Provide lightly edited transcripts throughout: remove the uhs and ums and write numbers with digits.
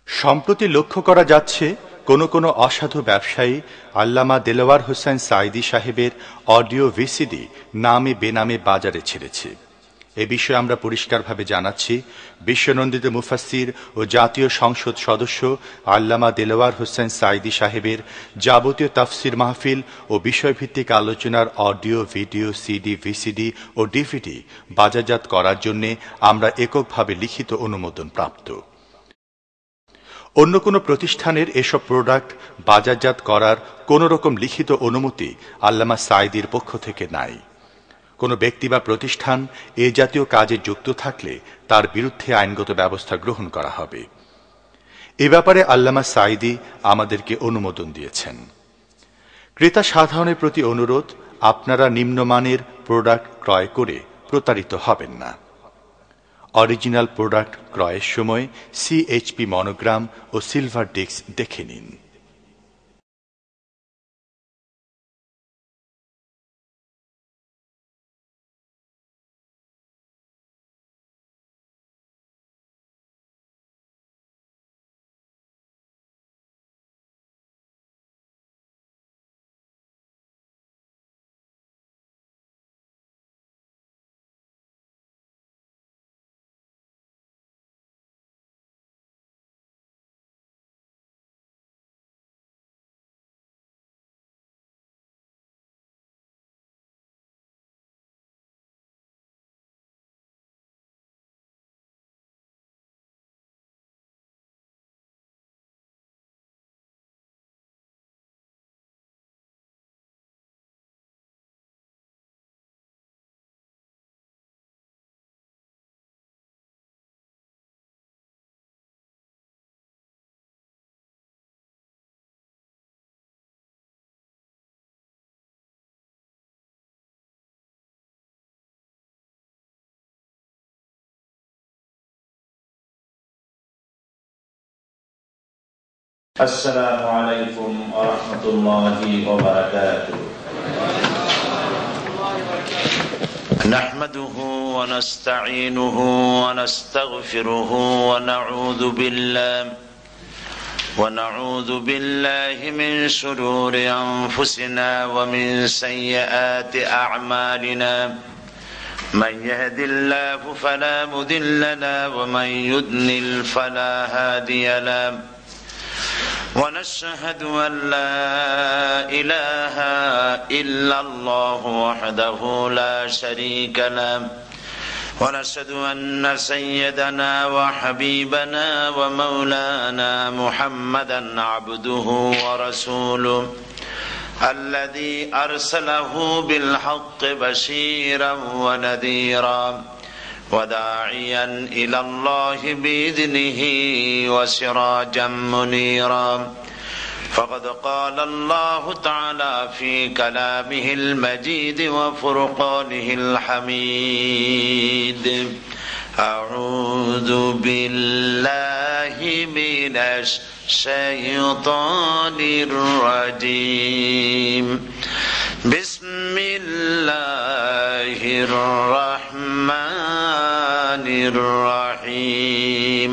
সম্প্রতি লক্ষ্য করা যাচ্ছে কোনো কোনো অসাধু ব্যবসায়ী আল্লামা দেলোয়ার হোসেন সাঈদী সাহেবের অডিও ভিসিডি নামে বেনামে বাজারে ছেড়েছে। এ বিষয়ে আমরা পরিষ্কারভাবে জানাচ্ছি, বিশ্বনন্দিত মুফাসসির ও জাতীয় সংসদ সদস্য আল্লামা দেলোয়ার হোসেন সাঈদী সাহেবের যাবতীয় তাফসির মাহফিল ও বিষয়ভিত্তিক আলোচনার অডিও, ভিডিও, সিডি, ভিসিডি ও ডিভিডি বাজারজাত করার জন্য আমরা এককভাবে লিখিত অনুমোদন প্রাপ্ত। অন্য কোনো প্রতিষ্ঠানের এসব প্রোডাক্ট বাজারজাত করার কোনো রকম লিখিত অনুমতি আল্লামা সাঈদীর পক্ষ থেকে নাই। কোনো ব্যক্তি বা প্রতিষ্ঠান এ জাতীয় কাজে যুক্ত থাকলে তার বিরুদ্ধে আইনগত ব্যবস্থা গ্রহণ করা হবে। এ ব্যাপারে আল্লামা সাঈদী আমাদেরকে অনুমোদন দিয়েছেন। ক্রেতা সাধারণের প্রতি অনুরোধ, আপনারা নিম্নমানের প্রোডাক্ট ক্রয় করে প্রতারিত হবেন না। অরিজিনাল প্রোডাক্ট ক্রয়ের সময় সিএইচপি মনোগ্রাম ও সিলভার ডিস্ক দেখে নিন। السلام عليكم ورحمة الله وبركاته. نحمده ونستعينه ونستغفره ونعوذ بالله من شرور أنفسنا ومن سيئات أعمالنا. من يهد الله فلا مضل له ومن يضلل فلا هادي له. ونشهد أن لا إله إلا الله وحده لا شريك له. ونشهد أن سيدنا وحبيبنا ومولانا محمدا عبده ورسوله الذي أرسله بالحق بشيرا ونذيرا وداعيا إلى الله بإذنه وسراجا منيرا. فقد قال الله تعالى في كلامه المجيد وفرقانه الحميد: أعوذ بالله من الشيطان الرجيم. بسم الله الرحمن الرحيم.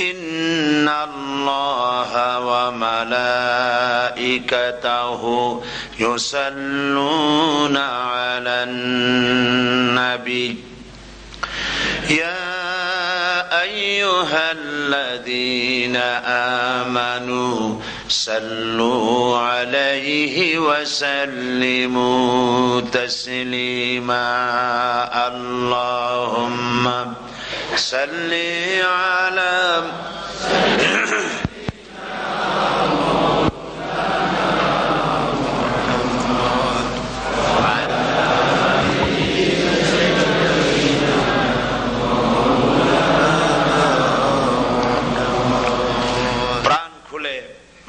إن الله وملائكته يصلون على النبي يا أيها الذين آمنوا صلوا عليه وسلموا تسليما. اللهم صل على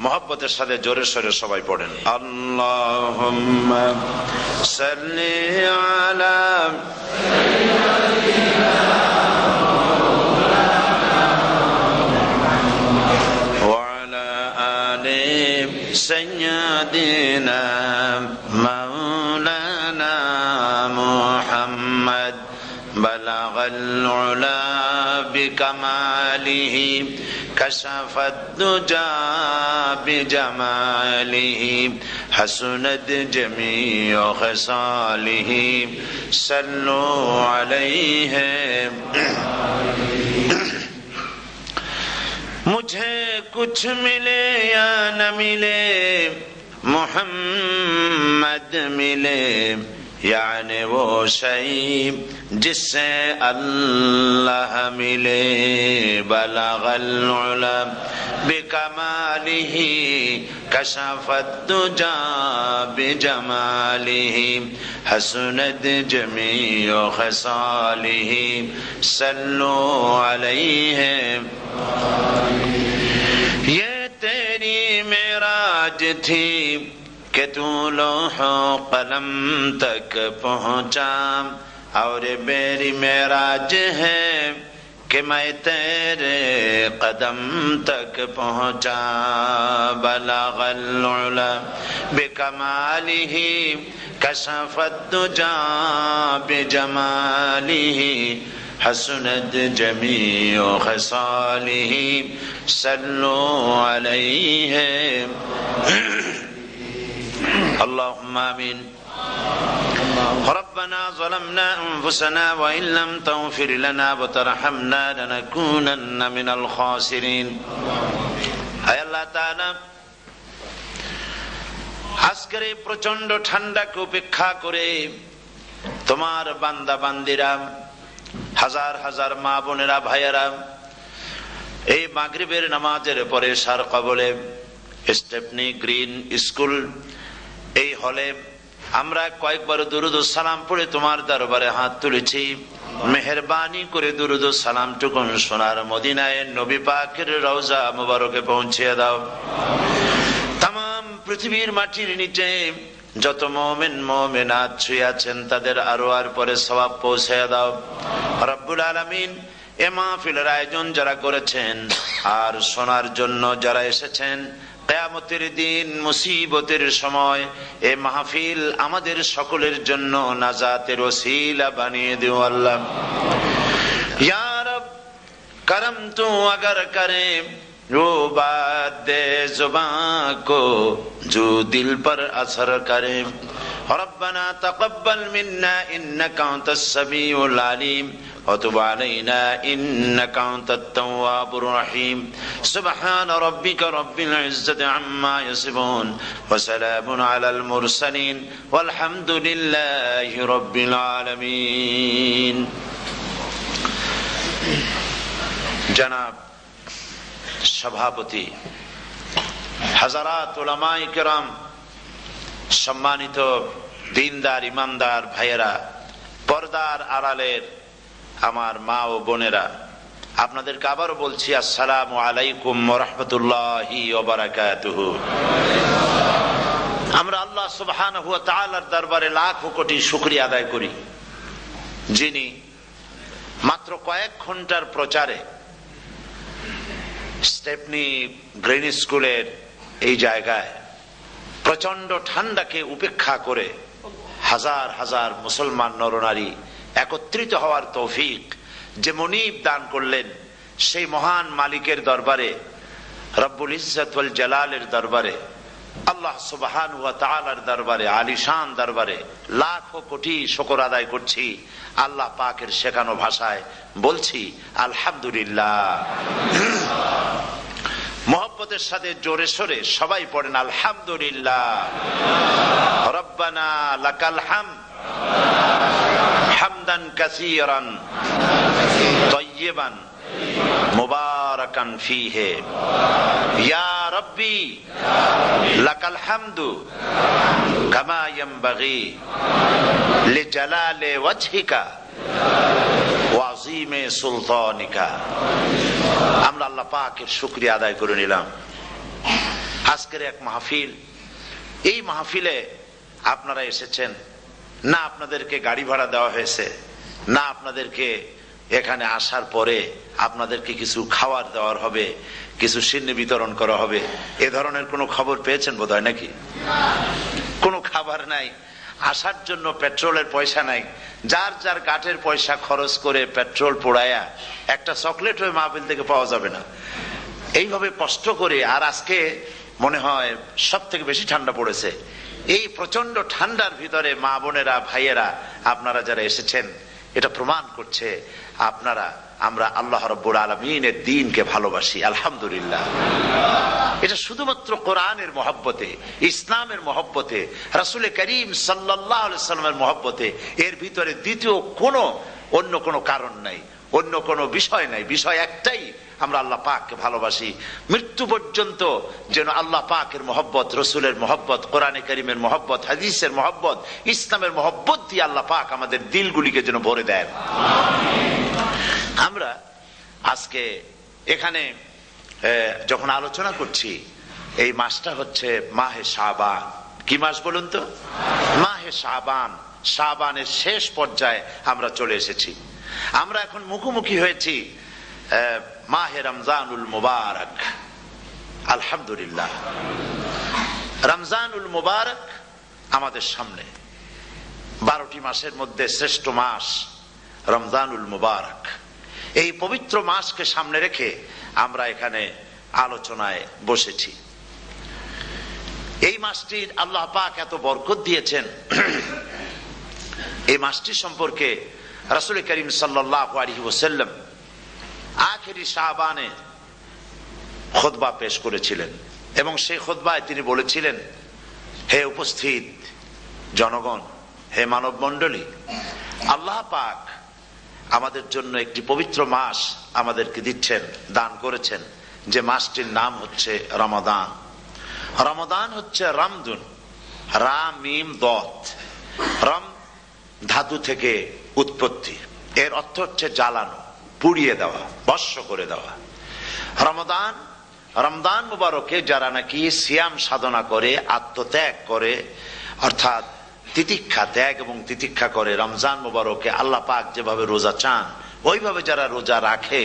মহব্বতের সাথে জোরে সোরে সবাই পড়েন, আল্লাহুম্মা সাল্লি আলা ওয়া আলা আলি সাইয়্যিদিনা মাওলানা মুহাম্মদ বালাগাল উলা বিকামালিহি كشف الدجى بجماله حسنت جميع خصاله صلوا عليه मुझे कुछ मिले या न मिले मोहम्मद मिले यानी वो शई जिससे अल्लाह मिले बलगल उला बिकमालिही कशफत दुजा बिजमालिही हसनत जमीउ खसालिही सल्लु अलैहि ये तेरी मेराज थी कि तू लौह कलम तक पहुंचा और मेरी मेराज है कि मैं तेरे कदम तक पहुंचा बलगल उला बिकमालिही कशफत दुजा बिजमालिही हसनत जमीउ खसालिही सल्लु अलैहि अल्लाहुम्मा आमीन रब्बना ज़लमना अनफुसना व इन लम तग़फिर लना व तरहमना लनकूनन्ना मिनल खासिरीन। आय अल्लाह ताआला আজকের এই প্রচন্ড ঠান্ডাকে উপেক্ষা করে তোমার বান্দা বান্দিরা হাজার হাজার মা বোনেরা ভাইয়েরা এই মাগরিবের নামাজের পরে সার কবলে স্টেপনি গ্রিন স্কুল এই হলে আমরা কয়েকবার দুরুদ ও সালাম পড়ে তোমার দরবারে হাত তুলেছি। মেহেরবানি করে দুরুদ ও সালাম টুকুন সোনার মদিনায় নবী পাকের রওজা মুবারকে পৌঁছে দাও। তামাম পৃথিবীর মাটির নিচে যত মুমিন মুমিনাত শুয়ে আছেন তাদের আরওয়ার পরে সওয়াব পৌঁছে দাও রব্বুল আলামিন। এ মাহফিলের আয়োজন যারা করেছেন আর শোনার জন্য যারা এসেছেন, কিয়ামতের দিন মুসিবতের সময় এ মাহফিল আমাদের সকলের জন্য নাজাতের ওসিলা বানিয়ে দিও আল্লাহ। ইয়া রব करम तू अगर करे वो बात दे जुबान को जो दिल पर असर करे। रब्बना तक़ब्बल मिन्ना इन्नका अंतस समीउल अलीम व तुब अलैना इन्नका अंतत तव्वाबुर रहीम। सुब्हान रब्बिका रब्बिल इज्जति अम्मा यसिफून व सलामुन अलल मुरसलीन वल्हम्दुलिल्लाहि रब्बिल आलमीन। जनाब सभापति, हज़रात उलमाए किराम, सम्मानित दीनदार ईमानदार भाइয়েরা, পর্দার আড়ালের আমার মা ও বোনেরা, আপনাদেরকে আবারও বলছি আসসালামু আলাইকুম ওয়া রাহমাতুল্লাহি ওয়া বারাকাতুহু। আমরা আল্লাহ সুবহানাহু ওয়া তাআলার দরবারে লাখ কোটি শুকরিয়া আদায় করি, যিনি মাত্র কয়েক ঘন্টার প্রচারে স্টেপনি গ্রিন স্কুলের এই জায়গায় প্রচন্ড ঠান্ডাকে উপেক্ষা করে হাজার হাজার মুসলমান নরনারী একত্রিত হওয়ার তৌফিক যে মনিব দান করলেন, সেই মহান মালিকের দরবারে, রব্বুল ইজ্জত ওয়াল জালালের দরবারে, আল্লাহ সুবহানাহু ওয়া তাআলার দরবারে, আলিশান দরবারে লাখ কোটি শুকর আদায় করছি। আল্লাহ পাকের শেখানো ভাষায় বলছি আলহামদুলিল্লাহ। মোহব্বতের সাথে জোরে সোরে সবাই পড়েন আলহামদুলিল্লাহ। রব্বানা লাকাল হামদ হামদান কাসীরান তাইয়িবান মুবারাকান ফীহি ইয়া রব্বি লাকাল হামদু কামা ইয়ানবাগি লিজালালি ওয়াজহিকা ওয়া আযীমি সুলতানিকা। আমরা আল্লাহ পাকের শুকরিয়া আদায় করে নিলাম। আজকের এক মাহফিল, এই মাহফিলে আপনারা এসেছেন, না আপনাদেরকে গাড়ি ভাড়া দেওয়া হয়েছে, না আপনাদেরকে এখানে আসার পরে আপনাদেরকে কিছু খাবার দেওয়ার হবে, কিছু সিন্নি বিতরণ করা হবে, এ ধরনের কোনো খবর পেয়েছেন বোধহয় নাকি? কোনো খাবার নাই, আসার জন্য পেট্রোলের পয়সা নাই, যার যার গাটের পয়সা খরচ করে পেট্রোল পোড়ায়া একটা চকলেট হয়ে মাহফিল থেকে পাওয়া যাবে না। এইভাবে কষ্ট করে, আর আজকে মনে হয় সব থেকে বেশি ঠান্ডা পড়েছে, এই প্রচন্ড ঠান্ডার ভিতরে মা বোনেরা ভাইয়েরা আপনারা যারা এসেছেন, এটা প্রমাণ করছে আমরা আল্লাহ রাব্বুল আলামিনের দ্বীনকে ভালোবাসি। আলহামদুলিল্লাহ। এটা শুধুমাত্র কোরআনের মহব্বতে, ইসলামের মহব্বতে, রাসূল করিম সাল্লাল্লাহু আলাইহি ওয়াসাল্লামের মহব্বতে, এর ভিতরে দ্বিতীয় অন্য কোনো কারণ নাই, অন্য কোনো বিষয় নাই। বিষয় একটাই, আমরা আল্লাহ পাককে ভালোবাসি। মৃত্যু পর্যন্ত যেন আল্লাহ পাকের মহব্বত, রসুলের মহব্বত, কোরআনে কারীমের মহব্বত, হাদিসের মহব্বত, ইসলামের মহব্বত দিয়ে আল্লাহ পাক আমাদের দিলগুলিকে যেন ভরে দেন। আমরা আজকে এখানে যখন আলোচনা করছি, এই মাসটা হচ্ছে মাহে শাবান। কি মাস বলুন তো? মাহে শাবান। শাবানের শেষ পর্যায়ে আমরা চলে এসেছি। আমরা এখন মুখোমুখি হয়েছি মাহে রমজানুল মুবারক। আলহামদুলিল্লাহ, রমজানুল মুবারক আমাদের সামনে। 12টি মাসের মধ্যে শ্রেষ্ঠ মাস রমজানুল মুবারক। এই পবিত্র মাসকে সামনে রেখে আমরা এখানে আলোচনায় বসেছি। এই মাসটির আল্লাহ পাক এত বরকত দিয়েছেন। এই মাসটি সম্পর্কে রাসূল করিম সাল্লাল্লাহু আলাইহি ওয়াসাল্লাম আখেরি শাবানে খুতবা পেশ করেছিলেন, এবং সেই খুতবায় তিনি বলেছিলেন, হে উপস্থিত জনগণ, হে মানব মণ্ডলী, আল্লাহ পাক আমাদের জন্য একটি পবিত্র মাস আমাদেরকে দিচ্ছেন, দান করেছেন, যে মাসটির নাম হচ্ছে রমাদান। রমাদান হচ্ছে রামদুন, রা মিম দত। রাম ধাতু থেকে উৎপত্তি, এর অর্থ হচ্ছে জ্বালানো, পুড়িয়ে দেওয়া, ভস্ম করে দেওয়া। রমজান মুবারকে যারা নাকি সিয়াম সাধনা করে, আত্মত্যাগ করে, অর্থাৎ তিতিক্ষা, ত্যাগ এবং তিতিক্ষা করে, রমজান মুবারকে আল্লাহ পাক যেভাবে রোজা চান ওইভাবে যারা রোজা রাখে,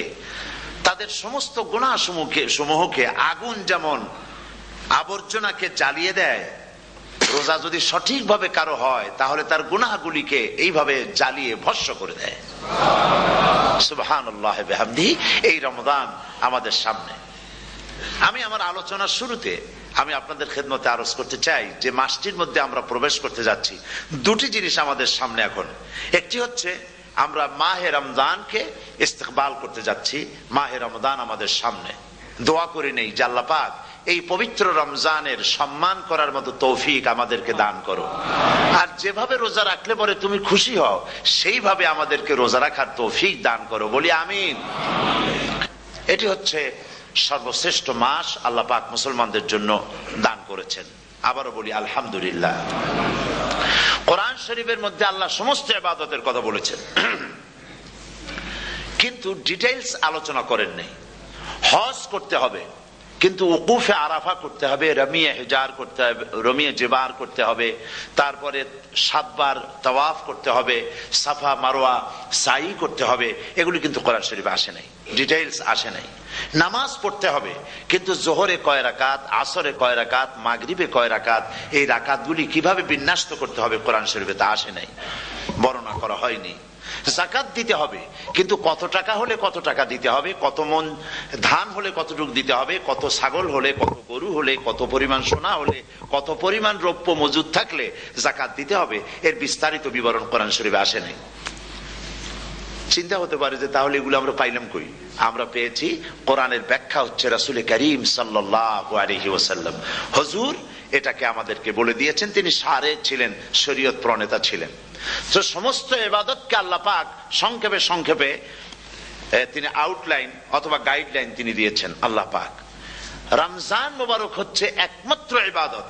তাদের সমস্ত গুনাহ সমূহকে আগুন যেমন আবর্জনাকে জ্বালিয়ে দেয়, রোজা যদি সঠিকভাবে কারো হয় তাহলে তার গুনাহগুলিকে এইভাবে জ্বালিয়ে ভস্ম করে দেয়। সুবহানাল্লাহ বিহামদিহি। এই রমজান আমাদের সামনে। আমি আমার আলোচনার শুরুতে আমি আপনাদের খেদমতে আরজ করতে চাই যে মাসটির মধ্যে আমরা প্রবেশ করতে যাচ্ছি, দুটি জিনিস আমাদের সামনে এখন। একটি হচ্ছে আমরা মাহে রমজানকে ইস্তেকবাল করতে যাচ্ছি, মাহে রমজান আমাদের সামনে। দোয়া করে নেই যে আল্লাহ পাক এই পবিত্র রমজানের সম্মান করার মতো তৌফিক আমাদেরকে দান করো, আর যেভাবে রোজা রাখলে পরে তুমি খুশি হও সেইভাবে আমাদেরকে রোজা রাখার তৌফিক দান করো, বলি আমিন। এটি হচ্ছে সর্বশ্রেষ্ঠ মাস আল্লাহ পাক মুসলমানদের জন্য দান করেছেন। আবারও বলি আলহামদুলিল্লাহ। কোরআন শরীফের মধ্যে আল্লাহ সমস্ত ইবাদতের কথা বলেছেন, কিন্তু ডিটেইলস আলোচনা করেন নাই। হজ করতে হবে, কিন্তু উকুফে আরাফা করতে হবে, রমিয়ে হিজার করতে হবে, রমিয়ে জিবার করতে হবে, তারপরে 7 বার তাওয়াফ করতে হবে, সাফা মারওয়া সাই করতে হবে। এগুলি কিন্তু কোরআন শরীফে আসে নাই, ডিটেইলস আসে নাই। নামাজ পড়তে হবে, কিন্তু জোহরে কয় রাকাত, আসরে কয় রাকাত, মাগরিবে কয় রাকাত, এই রাকাতগুলি কিভাবে বিন্যস্ত করতে হবে কোরআন শরীফে তা আসে নাই, বর্ণনা করা হয়নি। যাকাত দিতে হবে, কিন্তু কত টাকা হলে কত টাকা দিতে হবে, কত মন ধান হলে কতটুকু দিতে হবে, কত ছাগল হলে, কত গরু হলে, কত পরিমাণ সোনা হলে, কত পরিমাণ রৌপ্য মজুদ থাকলে যাকাত দিতে হবে, এর বিস্তারিত বিবরণ কোরআন শরীফে আসে নাই। চিন্তা হতে পারে যে তাহলে এগুলো আমরা পাইলাম কই? আমরা পেয়েছি কোরআনের ব্যাখ্যা হচ্ছে রাসূল করিম সাল্লাল্লাহু আলাইহি ওয়াসাল্লাম। হুজুর এটাকে আমাদেরকে বলে দিয়েছেন, তিনি সারে ছিলেন, শরীয়ত প্রণেতা ছিলেন। তো সমস্ত ইবাদতকে আল্লাহ পাক সংক্ষেপে সংক্ষেপে তিনি আউটলাইন অথবা গাইডলাইন তিনি দিয়েছেন আল্লাহ পাক। রমজান মুবারক হচ্ছে একমাত্র ইবাদত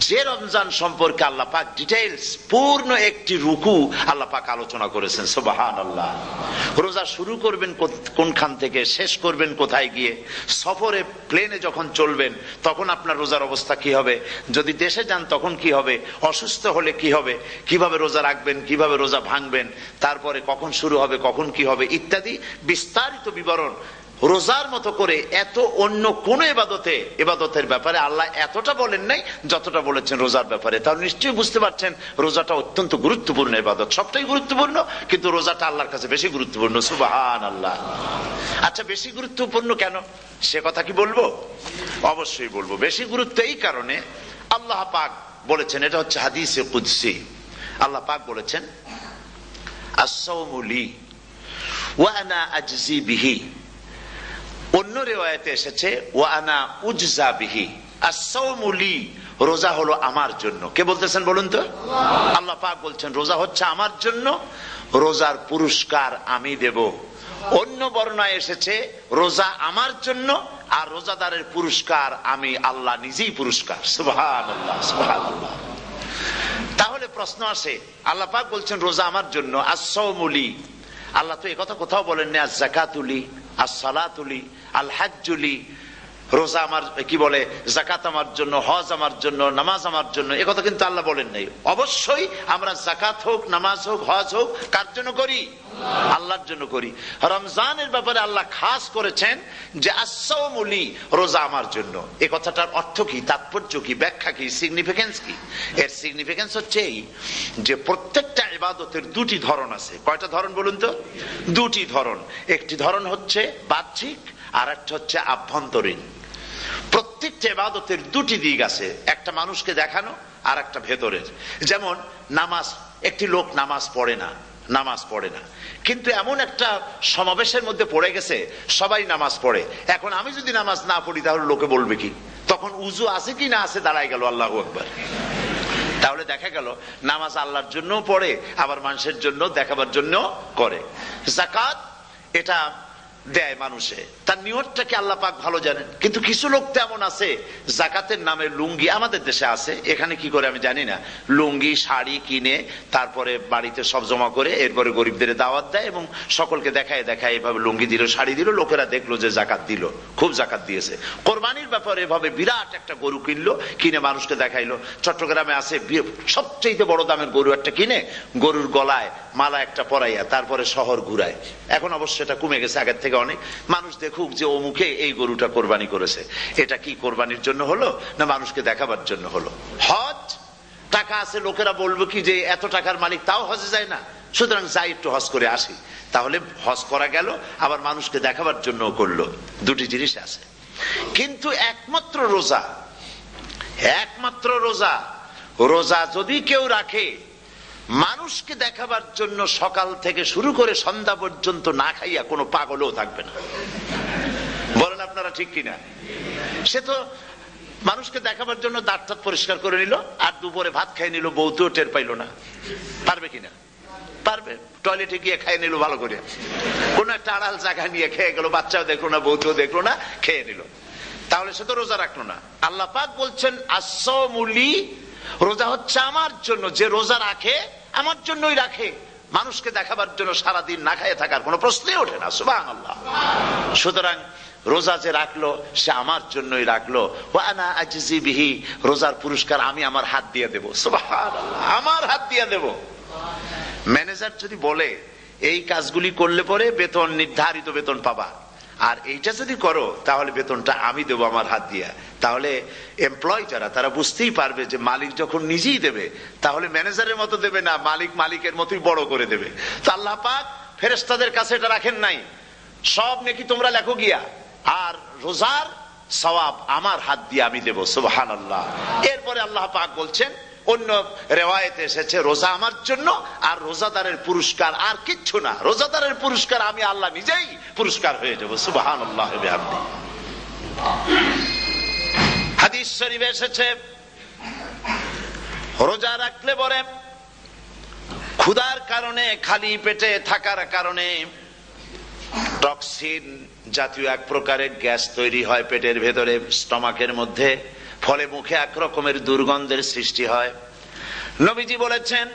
যে রমজান সম্পর্কে আল্লাহ পাক ডিটেইলস পূর্ণ একটি রুকু আল্লাহ পাক আলোচনা করেছেন। সুবহানাল্লাহ। রোজা শুরু করবেন কোনখান থেকে, শেষ করবেন কোথায় গিয়ে, সফরে প্লেনে যখন চলবেন তখন আপনার রোজার অবস্থা কি হবে, যদি দেশে যান তখন কি হবে, অসুস্থ হলে কি হবে, কিভাবে রোজা রাখবেন, কিভাবে রোজা ভাঙবেন, তারপরে কখন শুরু হবে, কখন কি হবে ইত্যাদি বিস্তারিত বিবরণ রোজার মতো করে এত অন্য কোন ইবাদতের ব্যাপারে আল্লাহ এতটা বলেন নাই যতটা বলেছেন রোজার ব্যাপারে। তাহলে নিশ্চয়ই বুঝতে পারছেন রোজাটা অত্যন্ত গুরুত্বপূর্ণ ইবাদত। সবটাই গুরুত্বপূর্ণ, কিন্তু রোজাটা আল্লাহর কাছে বেশি গুরুত্বপূর্ণ। সুবহানাল্লাহ। আচ্ছা, বেশি গুরুত্বপূর্ণ কেন সে কথা কি বলবো? অবশ্যই বলবো। বেশি গুরুত্ব এই কারণে, আল্লাহ পাক বলেছেন, এটা হচ্ছে হাদিসে কুদসি। আল্লাহ পাক বলেছেন, আস-সাওমু লি ওয়া আনা আজজি বিহি। অন্য রিওয়ায়াতে এসেছে ওয়া আনা উজজা বিহি। আস-সাওমু লি, রোজা হলো আমার জন্য। কে বলতেছেন বলুন তো? আল্লাহ পাক বলছেন রোজা হচ্ছে আমার জন্য, রোজার পুরস্কার আমি দেব। অন্য বর্ণনায় এসেছে রোজা আমার জন্য আর রোজাদারের পুরস্কার আমি আল্লাহ নিজেই পুরস্কার। সুবহানাল্লাহ, সুবহানাল্লাহ। তাহলে প্রশ্ন আসে, আল্লাহ পাক বলছেন রোজা আমার জন্য, আস-সাওমু লি। আল্লাহ তো একথা কোথাও বলেননি আজ-যাকাতু লি, আস-সালাতু লি, আল-হাজ্জু লি। রোজা আমার, কি বলে, যাকাত আমার জন্য, হজ আমার জন্য, নামাজ আমার জন্য, একথা কিন্তু আল্লাহ বলেন নাই। অবশ্যই আমরা যাকাত হোক, নামাজ হোক, হজ হোক, কার জন্য করি? আল্লাহর জন্য করি। রমজানের ব্যাপারে আল্লাহ খাস করেছেন যে আস-সাওমু লি, রোজা আমার জন্য। এই কথাটার অর্থ কি, তাৎপর্য কি, ব্যাখ্যা কি, সিগনিফিকেন্স কি? এর সিগনিফিকেন্স হচ্ছে এই যে প্রত্যেকটা ইবাদতের দুটি ধরন আছে। কয়টা ধরন বলুন তো? দুটি ধরন। একটি ধরন হচ্ছে বাহ্যিক, আর একটা হচ্ছে আভ্যন্তরীণ। প্রত্যেকটা ইবাদতের দুটি দিক আছে, একটা মানুষকে দেখানো আর একটা ভেতরের। যেমন নামাজ, একটি লোক নামাজ পড়ে না, কিন্তু এমন একটা সমাবেশের মধ্যে পড়ে গেছে সবাই নামাজ পড়ে। এখন আমি যদি নামাজ না পড়ি তাহলে লোকে বলবে কি? তখন উজু আছে কি না আছে দাঁড়ায় গেল, আল্লাহু আকবার। তাহলে দেখা গেল নামাজ আল্লাহর জন্য পড়ে, আবার মানুষের জন্য দেখাবার জন্য করে। যাকাত এটা দেয় মানুষে, তার নিয়তটাকে আল্লাহ পাক ভালো জানেন। কিন্তু কিছু লোক তেমন আছে যাকাতের নামে লুঙ্গি, আমাদের দেশে আছে, এখানে কি করে আমি জানি না, লুঙ্গি শাড়ি কিনে তারপরে বাড়িতে সব জমা করে এরপরে গরিবদের দাওয়াত দেয় এবং সকলকে দেখায় এভাবে লুঙ্গি দিল, শাড়ি দিল, লোকেরা দেখলো যে যাকাত দিল, খুব যাকাত দিয়েছে। কোরবানির ব্যাপারে এভাবে বিরাট একটা গরু কিনলো, কিনে মানুষকে দেখাইলো। চট্টগ্রামে আছে সবচেয়ে বড় দামের গরু একটা কিনে গরুর গলায় মালা একটা পরাইয়া তারপরে শহর ঘুরায়। এখন অবশ্য এটা কমে গেছে আগের থেকে অনেক। মানুষ দেখুক যে ও মুখে এই গরুটা কোরবানি করেছে। এটা কি কোরবানির জন্য হলো না মানুষকে দেখাবার জন্য হলো? হজ, টাকা আছে, লোকেরা বলবো কি যে এত টাকার মালিক তাও হজে যায় না, সুতরাং যাই একটু হজ করে আসি। তাহলে হজ করা গেল, আবার মানুষকে দেখাবার জন্য করলো। দুটি জিনিস আছে। কিন্তু একমাত্র রোজা যদি কেউ রাখে মানুষকে দেখাবার জন্য, সকাল থেকে শুরু করে সন্ধ্যা পর্যন্ত না খাইয়া কোনো পাগলও থাকবে না। বলেন আপনারা ঠিক কিনা? সে তো মানুষকে দেখাবার জন্য দাঁত পরিষ্কার করে নিল আর দুপুরে ভাত খাই নিল, বউতেও টের পাইল না। পারবে কিনা? পারবে। টয়লেটে গিয়ে খাই নিল ভালো করে, কোন একটা আড়াল জায়গা নিয়ে খেয়ে গেল, বাচ্চাও দেখলো না, বউতেও দেখলো না, খেয়ে নিল। তাহলে সে তো রোজা রাখলো না। আল্লাহ পাক বলছেন আস-সাওমু লি, রোজা হচ্ছে আমার জন্য। যে রোজা রাখে আমার জন্যই রাখে, মানুষকে দেখাবার জন্য সারাদিন না খাইয়ে থাকার কোনো প্রশ্নই ওঠে না। সুবহানাল্লাহ। সুতরাং রোজা যে রাখলো সে আমার জন্যই রাখলো। ওয়া আনা আজজি বিহি, রোজার পুরস্কার আমি আমার হাত দিয়ে দেব। সুবহানাল্লাহ, আমার হাত দিয়ে দেব। ম্যানেজার যদি বলে এই কাজগুলি করলে পরে বেতন, নির্ধারিত বেতন পাবা, আর এইটা যদি করো তাহলে বেতনটা আমি দেবো আমার হাত দিয়া, তাহলে এমপ্লয় যারা তারা বুঝতেই পারবে যে মালিক যখন নিজেই দেবে তাহলে ম্যানেজারের মতো দেবে না, মালিক মালিকের মতোই বড় করে দেবে। তো আল্লাহ পাক ফেরেশতাদের কাছে এটা রাখেন নাই, সব নেকি তোমরা লেখো গিয়া, আর রোজার সওয়াব আমার হাত দিয়ে আমি দেব। সুবহানাল্লাহ। এরপরে আল্লাহ পাক বলছেন, অন্য রিওয়ায়াতে এসেছে রোজা আমার জন্য, আর রোজাদারের পুরস্কার আর কিচ্ছু না, রোজাদারের পুরস্কার আমি আল্লাহ নিজেই পুরস্কার হয়ে যাব। সুবহানাল্লাহ। হাদিস শরীফে এসেছে রোজা রাখলে পরে ক্ষুধার কারণে, খালি পেটে থাকার কারণে টক্সিন জাতীয় এক প্রকারের গ্যাস তৈরি হয় পেটের ভেতরে, স্টমাকের মধ্যে, ফলে মুখে এক রকমের দুর্গন্ধের সৃষ্টি হয়। নবীজি বলেছেন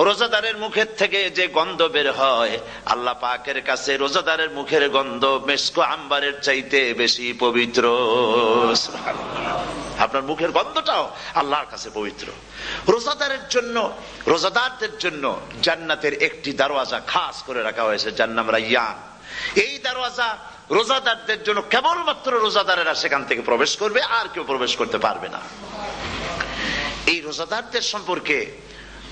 রোজাদারের মুখের থেকে যে গন্ধ বের হয় আল্লাহ পাকের কাছে রোজাদারের মুখের গন্ধ মেসকো আম্বারের চাইতে বেশি পবিত্র। আপনার মুখের গন্ধটাও আল্লাহর কাছে পবিত্র। রোজাদারের জন্য, রোজাদারদের জন্য জান্নাতের একটি দরওয়াজা খাস করে রাখা হয়েছে, যার নাম রায়্যান। এই দরওয়াজা রোজাদারদের জন্য কেবলমাত্র রোজাদারেরা সেখান থেকে প্রবেশ করবে, আর কেউ প্রবেশ করতে পারবে না। এই রোজাদারদের সম্পর্কে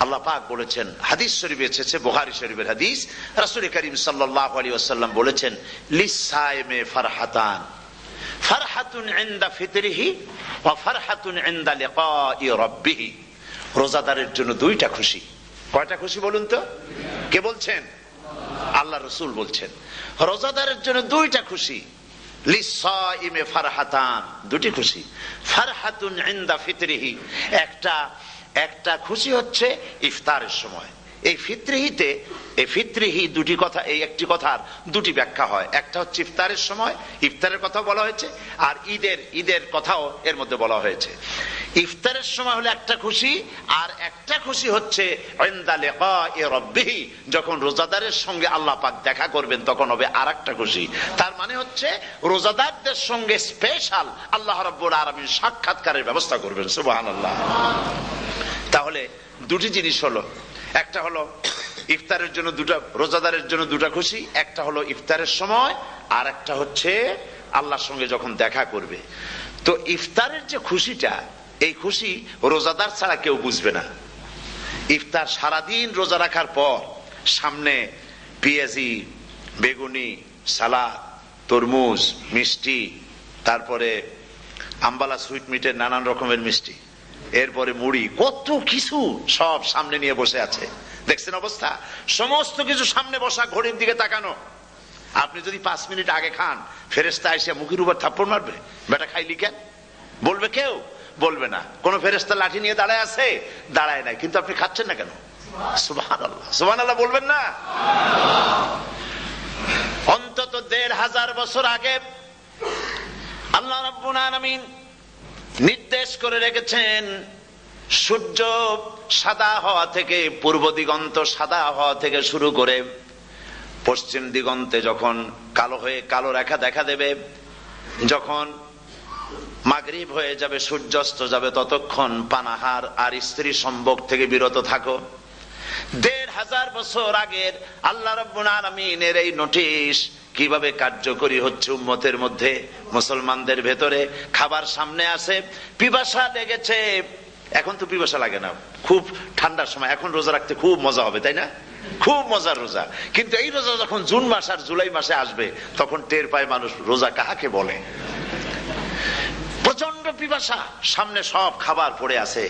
আল্লাহ পাক বলেছেন, হাদিস শরীফে এসেছে, বুখারী শরীফের হাদিস, রাসূল করিম সাল্লাল্লাহু আলাইহি ওয়াসাল্লাম বলেছেন, লিসায়েমে ফারহাতান, ফারহাতুন ইনদা ফিতরিহি ওয়া ফারহাতুন ইনদা লিকাই রাব্বিহি। রোজাদারের জন্য দুইটা খুশি। কয়টা খুশি বলুন তো? কে বলছেন? আল্লাহ রাসূল বলছেন রোজাদারের জন্য দুইটা খুশি। লিসায়েমে ফারহাতান, দুটি খুশি। ফারহাতুন ইনদা ফিতরিহি, একটা খুশি হচ্ছে ইফতারের সময়। এই ফিতরিহিতে, এই ফিতরিহি দুটি কথা, এই একটি কথার দুটি ব্যাখ্যা হয়। একটা হচ্ছে ইফতারের সময়, ইফতারের কথা বলা হয়েছে, আর ঈদের কথাও এর মধ্যে বলা হয়েছে। ইফতারের সময় হলো একটা খুশি, আর একটা খুশি হচ্ছে ইনদা লিকাই রাব্বিহি, যখন রোজাদারের সঙ্গে আল্লাহ পাক দেখা করবেন তখন হবে আরেকটা খুশি। তার মানে হচ্ছে রোজাদারদের সঙ্গে স্পেশাল আল্লাহ রাব্বুল আলামিন সাক্ষাৎকারের ব্যবস্থা করবেন। সুবহানাল্লাহ। তাহলে দুটি জিনিস হলো, একটা হলো ইফতারের জন্য দুটা, রোজাদারের জন্য দুটা খুশি, একটা হলো ইফতারের সময়, আর একটা হচ্ছে আল্লাহর সঙ্গে যখন দেখা করবে। তো ইফতারের যে খুশিটা, এই খুশি রোজাদার ছাড়া কেউ বুঝবে না। ইফতার সারাদিন রোজা রাখার পর সামনে পেঁয়াজি, বেগুনি, সালাদ, তরমুজ, মিষ্টি, তারপরে আম্বালা সুইট মিটের নানান রকমের মিষ্টি, এরপরে মুড়ি, কত কিছু সব সামনে নিয়ে বসে আছে। দেখছেন অবস্থা? সমস্ত কিছু সামনে বসা, ঘড়ির দিকে তাকানো। আপনি যদি 5 মিনিট আগে খান, ফেরেশতা এসে মুখের উপর থাপ্পড় মারবে, বেটা খাইলি কেন? বলবে কেউ? বলবে না। কোন ফেরেশতা লাঠি নিয়ে দাঁড়ায় আছে? দাঁড়ায় নাই। কিন্তু আপনি খাচ্ছেন না কেন? সুবহানাল্লাহ, সুবহানাল্লাহ বলবেন না? অন্তত 1500 বছর আগে আল্লাহ রাব্বুল আলামিন নির্দেশ করে রেখেছেন, সূর্য সাদা হওয়া থেকে, পূর্ব দিগন্ত সাদা হওয়া থেকে শুরু করে পশ্চিম দিগন্তে যখন কালো রেখা দেখা দেবে, যখন মাগরিব হয়ে যাবে, সূর্যাস্ত যাবে, ততক্ষণ পানাহার আর স্ত্রী সম্ভোগ থেকে বিরত থাকো। 1500 বছর আগের আল্লাহ রাব্বুল আলামিনের এই নোটিশ কিভাবে কার্যকরী হচ্ছে উম্মতের মধ্যে, মুসলমানদের ভেতরে। খাবার সামনে আসে, পিপাসা লেগেছে। এখন তো পিপাসা লাগে না, খুব ঠান্ডার সময়। এখন রোজা রাখতে খুব মজা হবে, তাই না? খুব মজার রোজা। কিন্তু এই রোজা যখন জুন মাস আর জুলাই মাসে আসবে, তখন টের পায় মানুষ রোজা কাহাকে বলে। প্রচন্ড পিপাসা, সামনে সব খাবার পড়ে আছে,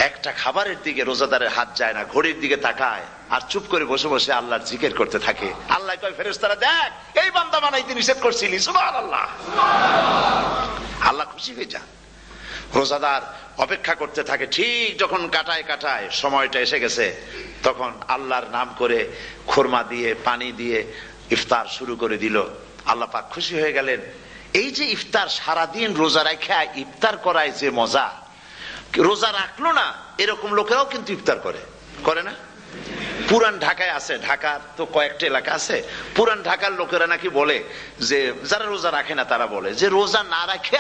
একটা খাবারের দিকে রোজাদারের হাত যায় না, ঘড়ির দিকে তাকায় আর চুপ করে বসে বসে আল্লাহর জিকির করতে থাকে। আল্লাহ কয়, ফেরেশতারা দেখ, এই বান্দা বানাইতে নিষেধ করছিলি। সুবহানাল্লাহ। আল্লাহ খুশি হয়ে যান। রোজাদার অপেক্ষা করতে থাকে। ঠিক যখন কাটায় সময়টা এসে গেছে, তখন আল্লাহর নাম করে খুরমা দিয়ে, পানি দিয়ে ইফতার শুরু করে দিল। আল্লাহ পাক খুশি হয়ে গেলেন। এই যে ইফতার, সারাদিন রোজা রাখা ইফতার করায় যে মজা, রোজা রাখলো না এরকম লোকেরাও কিন্তু ইফতার করে না? পুরান ঢাকায় আছে, ঢাকার তো কয়েকটা এলাকা আছে, পুরান ঢাকার লোকেরা নাকি বলে যে, যারা রোজা রাখে না তারা বলে যে, রোজা না রাখে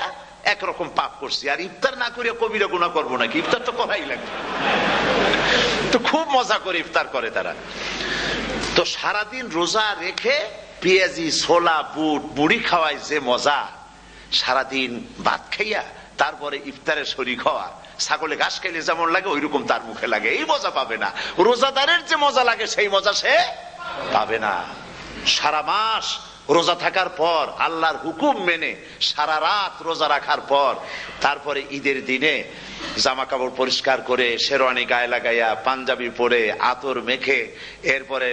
একরকম পাপ করছি, আর ইফতার না করিয়া কবিরা গুনাহ করবো নাকি? ইফতার তো করাই লাগবে। তো খুব মজা করে ইফতার করে তারা। তো সারাদিন রোজা রেখে পেঁয়াজি, ছোলা, বুট, মুড়ি খাওয়ায় যে মজা, সারাদিন ভাত খাইয়া তারপরে ইফতারে শরীক হওয়া, ছাগলে ঘাস খাইলে যেমন লাগে ওইরকম তার মুখে লাগে, এই মজা পাবে না। রোজাদারের যে মজা লাগে সেই মজা সে পাবে না। সারা মাস রোজা থাকার পর, আল্লাহর হুকুম মেনে সারা রাত রোজা রাখার পর, তারপরে ঈদের দিনে জামা কাপড় পরিষ্কার করে, শেরওয়ানি গায়ে লাগাইয়া, পাঞ্জাবি পরে, আতর মেখে, এরপরে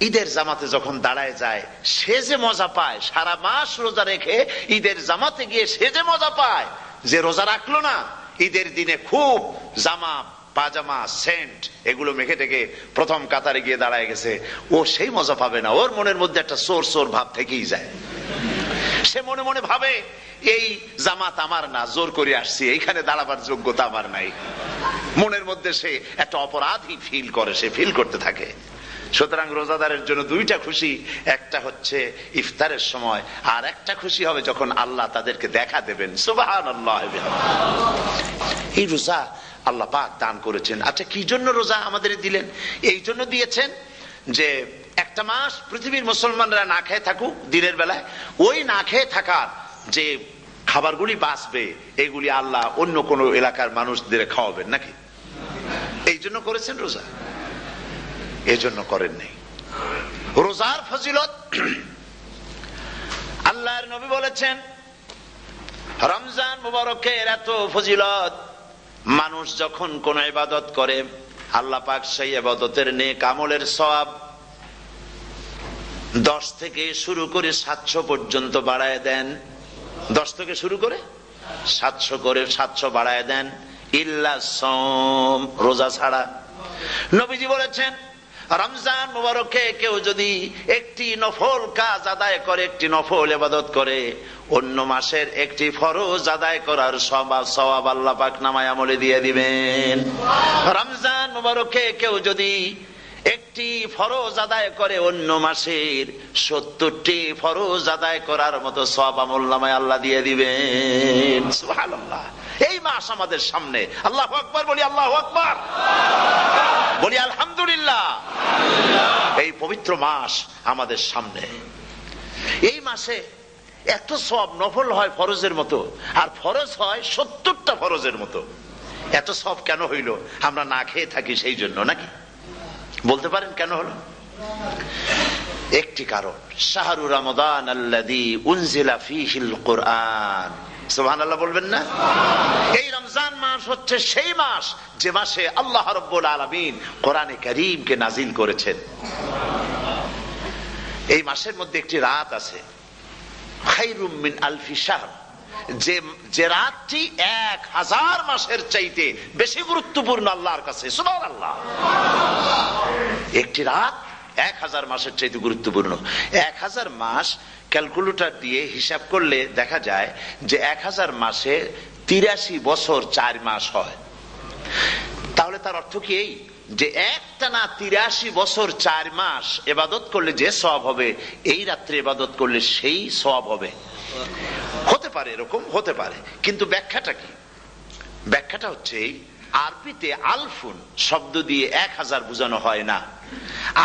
ঈদের জামাতে যখন দাঁড়ায় যায়, সে যে মজা পায়, সারা মাস রোজা রেখে ঈদের জামাতে গিয়ে সে যে মজা পায়, যে রোজা রাখলো না, ঈদের দিনে খুব জামা, পাজামা, সেন্ট এগুলো মেখে টেকে প্রথম কাতারে গিয়ে দাঁড়ায় গেছে, ও সেই মজা পাবে না। ওর মনের মধ্যে একটা সোর ভাব থেকেই যায়। সে মনে মনে ভাবে, এই জামাত আমার না, জোর করে আসছি, এইখানে দাঁড়াবার যোগ্যতা আমার নাই। মনের মধ্যে সে একটা অপরাধী ফিল করে, সে ফিল করতে থাকে। সুতরাং রোজাদারের জন্য দুইটা খুশি, একটা হচ্ছে ইফতারের সময়, আর একটা খুশি হবে যখন আল্লাহ তাদেরকে দেখা দেবেন। সুবহানাল্লাহ। এই রোজা আল্লাহ পাক দান করেছেন। আচ্ছা, কি জন্য রোজা আমাদের দিলেন? এই জন্য দিয়েছেন যে একটা মাস পৃথিবীর মুসলমানরা না খেয়ে থাকুক দিনের বেলায়, ওই না খেয়ে থাকার যে খাবারগুলি বাঁচবে এগুলি আল্লাহ অন্য কোন এলাকার মানুষদের খাওয়াবেন নাকি? এই জন্য করেছেন রোজা, এই জন্য করেন নাই। রোজার ফজিলত আল্লাহর নবী বলেছেন, রমজান মুবারকের এত ফজিলত, মানুষ যখন কোন ইবাদত করে আল্লাহ পাক সেই ইবাদতের নেক আমলের সওয়াব 10 থেকে শুরু করে 700 পর্যন্ত বাড়ায় দেন। 10 থেকে শুরু করে 700 বাড়ায় দেন, ইল্লা সাওম, রোজা ছাড়া। নবীজি বলেছেন, রমজান মুবারকে কেউ যদি একটি নফল কাজ আদায় করে, একটি নফল ইবাদত করে, অন্য মাসের একটি ফরজ আদায় করার সওয়াব আল্লাহ পাক নামায় আমলে দিয়ে দিবেন। রমজান মুবারকে কেউ যদি একটি ফরজ আদায় করে, অন্য মাসের 70টি ফরজ আদায় করার মতো সওয়াব আমল নামায় আল্লাহ দিয়ে দিবেন। সুবহানাল্লাহ। এই মাস আমাদের সামনে, আল্লাহু আকবার বলি, আল্লাহু আকবার বলি, আলহামদুলিল্লাহ। এই পবিত্র মাস আমাদের সামনে, এই মাসে এত সওয়াব, নফল হয় ফরজের মতো, আর ফরজ হয় 70টা ফরজের মতো। এত সওয়াব কেন হইল? আমরা না খেয়ে থাকি সেই জন্য নাকি? বলতে পারেন কেন হলো? একটি কারণ, শাহরু রমাদান আল্লাযী উনজিলা ফীহিল কুরআন। সুবহানাল্লাহ বলবেন না? এই রমজান মাস হচ্ছে সেই মাস যে মাসে আল্লাহ রাব্বুল আলামিন কোরআনে কারীমকে নাজিল করেছেন। এই মাসের মধ্যে একটি রাত আছে, খায়রুম মিন আলফি শাহর, যে রাতটি 1000 মাসের চাইতে বেশি গুরুত্বপূর্ণ আল্লাহর কাছে। সুবহানাল্লাহ। একটি রাত 1000 মাসের চাইতে গুরুত্বপূর্ণ। 1000 মাস ক্যালকুলেটর দিয়ে হিসাব করলে দেখা যায় যে 1000 মাসে 83 বছর 4 মাস হয়। তাহলে তার অর্থ কি এই যে একটানা 83 বছর 4 মাস ইবাদত করলে যে সওয়াব হবে, এই রাত্রে ইবাদত করলে সেই সওয়াব হবে? হতে পারে, এরকম হতে পারে, কিন্তু ব্যাখ্যাটা কি? ব্যাখ্যাটা হচ্ছে, আরবিতে আলফুন শব্দ দিয়ে 1000 বোঝানো হয় না।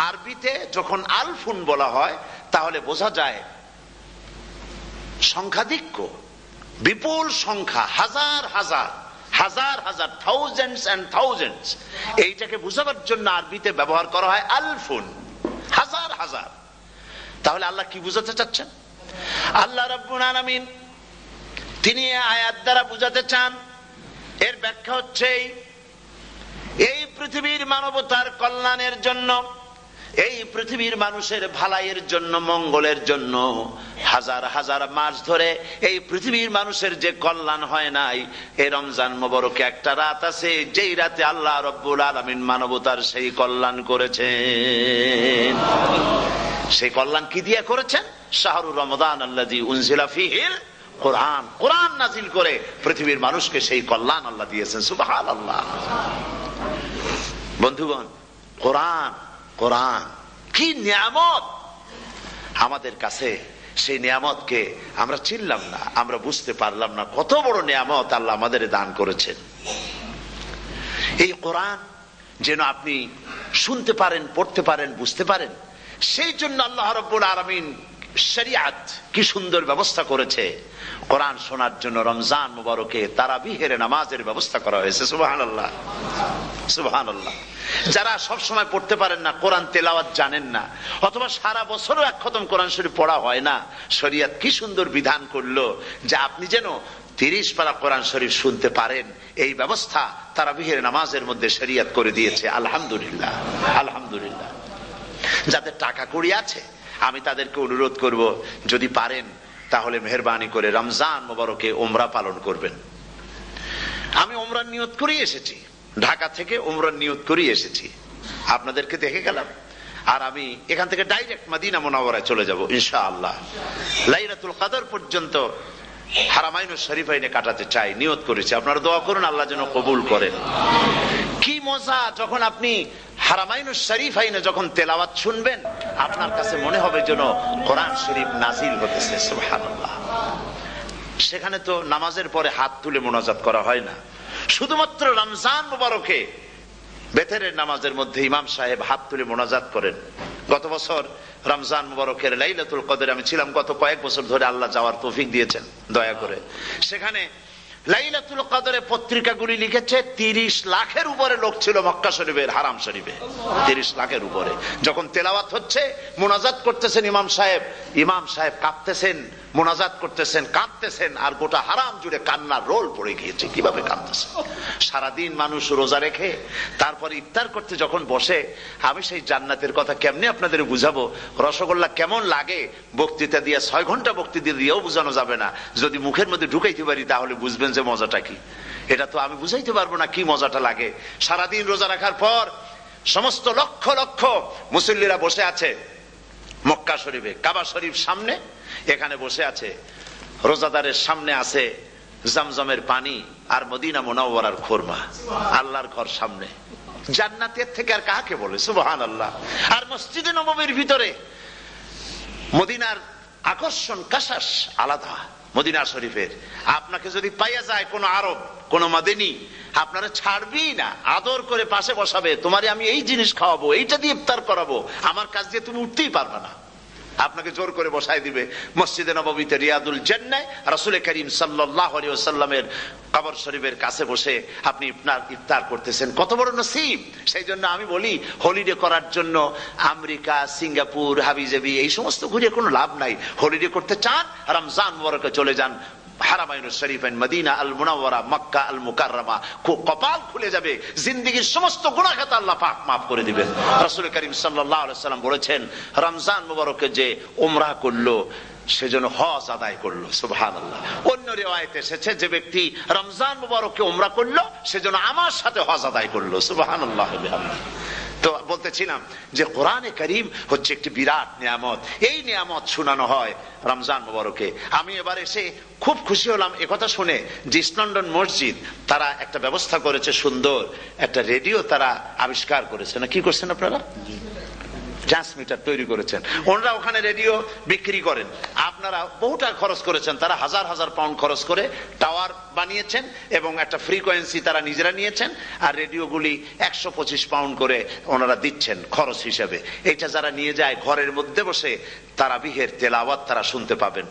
আরবিতে যখন আলফুন বলা হয় তাহলে বোঝা যায় সংখ্যাধিক্য, বিপুল সংখ্যা, হাজার হাজার, হাজার হাজার, থাউজেন্ডস এন্ড থাউজেন্ডস। এইটাকে বোঝাবার জন্য আরবিতে ব্যবহার করা হয় আলফুন, হাজার হাজার। তাহলে আল্লাহ কি বুঝাতে চাচ্ছেন? আল্লাহ রাব্বুল আলামিন তিনি আয়াত দ্বারা বুঝাতে চান, এর ব্যাখ্যা হচ্ছে এই পৃথিবীর মানবতার কল্যাণের জন্য, এই পৃথিবীর মানুষের ভালাইয়ের জন্য, মঙ্গলের জন্য হাজার হাজার মাস ধরে এই পৃথিবীর মানুষের যে কল্যাণ হয় নাই, এই রমজান মুবারকে একটা রাত আছে যেই রাতে আল্লাহ রাব্বুল আলামিন মানবতার সেই কল্যাণ করেছেন। সেই কল্যাণ কি দিয়ে করেছেন? শাহরু রমাদান আল্লাযী উনজিলা ফীহিল কুরআন, কোরআন নাজিল করে পৃথিবীর মানুষকে সেই কল্যাণ আল্লাহ দিয়েছেন। সুবহানাল্লাহ। বন্ধুগণ, কোরআন, কোরআন কি নিয়ামত আমাদের কাছে! সেই নিয়ামতকে আমরা চিনলাম না, আমরা বুঝতে পারলাম না কত বড় নিয়ামত আল্লাহ আমাদের দান করেছেন। এই কোরআন যেন আপনি শুনতে পারেন, পড়তে পারেন, বুঝতে পারেন, সেই জন্য আল্লাহ রাব্বুল আলামিন শরিয়াত কি সুন্দর ব্যবস্থা করেছে। কোরআন শোনার জন্য রমজান মুবারকে তারাবিহের নামাজের ব্যবস্থা করা হয়েছে। সুবহানাল্লাহ, সুবহানাল্লাহ। যারা সব সময় পড়তে পারেন না, কোরআন তেলাওয়াত জানেন না, অথবা সারা বছরও এক খতম কোরআন শরীফ পড়া হয় না, শরিয়াত কি সুন্দর বিধান করলো যে আপনি যেন 30 পারা কোরআন শরীফ শুনতে পারেন। এই ব্যবস্থা তারাবিহের নামাজের মধ্যে শরিয়াত করে দিয়েছে। আলহামদুলিল্লাহ, আলহামদুলিল্লাহ। যাদের টাকা কড়ি আছে আমি তাদেরকে অনুরোধ করব, যদি পারেন তাহলে মেহেরবানি করে রমজান মুবারকে উমরা পালন করবেন। আমি উমরার নিয়ত করেই এসেছি, ঢাকা থেকে উমরার নিয়ত করেই এসেছি, আপনাদেরকে দেখে গেলাম। আর আমি এখান থেকে ডাইরেক্ট মদিনা মুনাওয়ারায় চলে যাব ইনশাআল্লাহ। লাইলাতুল কদর পর্যন্ত হারামাইনুশ শরীফাইনে কাটাতে চাই, নিয়ত করেছি। আপনারা দোয়া করুন আল্লাহ যেন কবুল করেন। কি মজা যখন আপনি হারামাইনুশ শরীফাইনে যখন তেলাওয়াত শুনবেন, আপনার কাছে মনে হবে যেন কোরআন শরীফ নাজিল হতেছে। সুবহানাল্লাহ। সেখানে তো নামাজের পরে হাত তুলে মোনাজাত করা হয় না, শুধুমাত্র রমজান মুবারকে বেতেরের নামাজের মধ্যে ইমাম সাহেব হাত তুলে মোনাজাত করেন। গত বছর রমজান মুবারকের লাইলাতুল কদরে আমি ছিলাম, গত কয়েক বছর ধরে আল্লাহ যাওয়ার তৌফিক দিয়েছেন দয়া করে। সেখানে লাইলাতুল কদরে পত্রিকাগুলি লিখেছে 30 লাখের উপরে লোক ছিল মক্কা শরীফের হারাম শরীফে, 30 লাখের উপরে। যখন তেলাওয়াত হচ্ছে, মুনাজাত করতেছেন ইমাম সাহেব কাঁদতেছেন, মুনাজাত করতেছেন, কাঁদতেছেন, আর গোটা হারাম জুড়ে কান্নার রোল পড়ে গিয়েছে। কিভাবে কাঁদতেছে! সারাদিন মানুষ রোজা রেখে তারপরে ইফতার করতে যখন বসে, আমি সেই জান্নাতের কথা কেমনে আপনাদের বুঝাবো? রসগোল্লা কেমন লাগে বক্তৃতা দিয়ে 6 ঘন্টা বক্তৃতা দিয়েও বোঝানো যাবে না। যদি মুখের মধ্যে ঢুকাইতে পারি তাহলে বুঝবেন যে মজাটা কি। এটা তো আমি বুঝাইতে পারবো না কি মজাটা লাগে। সারাদিন রোজা রাখার পর সমস্ত লক্ষ লক্ষ মুসল্লিরা বসে আছে মক্কা শরীফে, কাবা শরীফ সামনে, এখানে বসে আছে। রোজাদারের সামনে আছে জমজমের পানি আর মদিনা মুনাওয়ারার খুরমা, আল্লাহর ঘর সামনে। জান্নাতের থেকে আর কাকে বলে? সুবহানাল্লাহ। আর মসজিদে নববীর ভিতরে মদিনার আকর্ষণ কাশাস আলাদা। মদিনা শরীফের আপনাকে যদি পাইয়া যায় কোন আরব, কোন মাদানী, আপনারা ছাড়বেই না, আদর করে পাশে বসাবে। তোমারে আমি এই জিনিস খাওয়াবো, এইটা দিয়ে ইফতার করাবো, আমার কাছ দিয়ে তুমি উঠতেই পারবে না। আপনাকে জোর করে বসাই দিবে মসজিদে নববীতে, রিয়াদুল জান্নাহ, রাসূল করিম সাল্লাল্লাহু আলাইহি ওয়াসাল্লামের কবর শরীফের কাছে বসে আপনি ইফতার করতেছেন। কত বড় নসিব! সেই জন্য আমি বলি, হলিডে করার জন্য আমেরিকা, সিঙ্গাপুর, হাবিজাবি এই সমস্ত ঘুরে কোনো লাভ নাই। হলিডে করতে চান, রমজান মুবারকে চলে যান হারামাইন শরীফাইন, মদিনা আল মুনাওয়ারা, মক্কা আল মুকাররমা। কপাল খুলে যাবে, জিন্দেগীর সমস্ত গুনাহ খাতা আল্লাহ পাক মাফ করে দিবেন। রাসূল করিম সাল্লাল্লাহু আলাইহি ওয়াসাল্লাম বলেছেন, রমজান মুবারকে যে উমরা করলো সেজন্য হজ আদায় করলো। সুবহানাল্লাহ। অন্য রিওয়ায়াতে এসেছে, যে ব্যক্তি রমজান মুবারকে উমরা করলো সেজন্য আমার সাথে হজ আদায় করলো। সুবহানাল্লাহ। তো বলতেছিলাম যে কোরআনে কারীম হচ্ছে একটি বিরাট নিয়ামত। এই নিয়ামত শোনানো হয় রমজান মুবারকে। আমি এবার এসে খুব খুশি হলাম একথা শুনে যে ইস্ট লন্ডন মসজিদ তারা একটা ব্যবস্থা করেছে, সুন্দর একটা রেডিও তারা আবিষ্কার করেছে। না কি করছেন আপনারা? ট্রান্সমিটার তৈরি করেছেন। ওনারা ওখানে রেডিও বিক্রি করেন। আপনারা বহু টাকা খরচ করেছেন, তারা হাজার হাজার পাউন্ড খরচ করে টাওয়ার বানিয়েছেন এবং একটা ফ্রিকোয়েন্সি তারা নিজেরা নিয়েছেন, আর রেডিওগুলি 125 পাউন্ড করে ওনারা দিচ্ছেন খরচ হিসেবে। এটা যারা নিয়ে যায় ঘরের মধ্যে বসে তারাবিহের তেলাওয়াত তারা শুনতে পাবেন।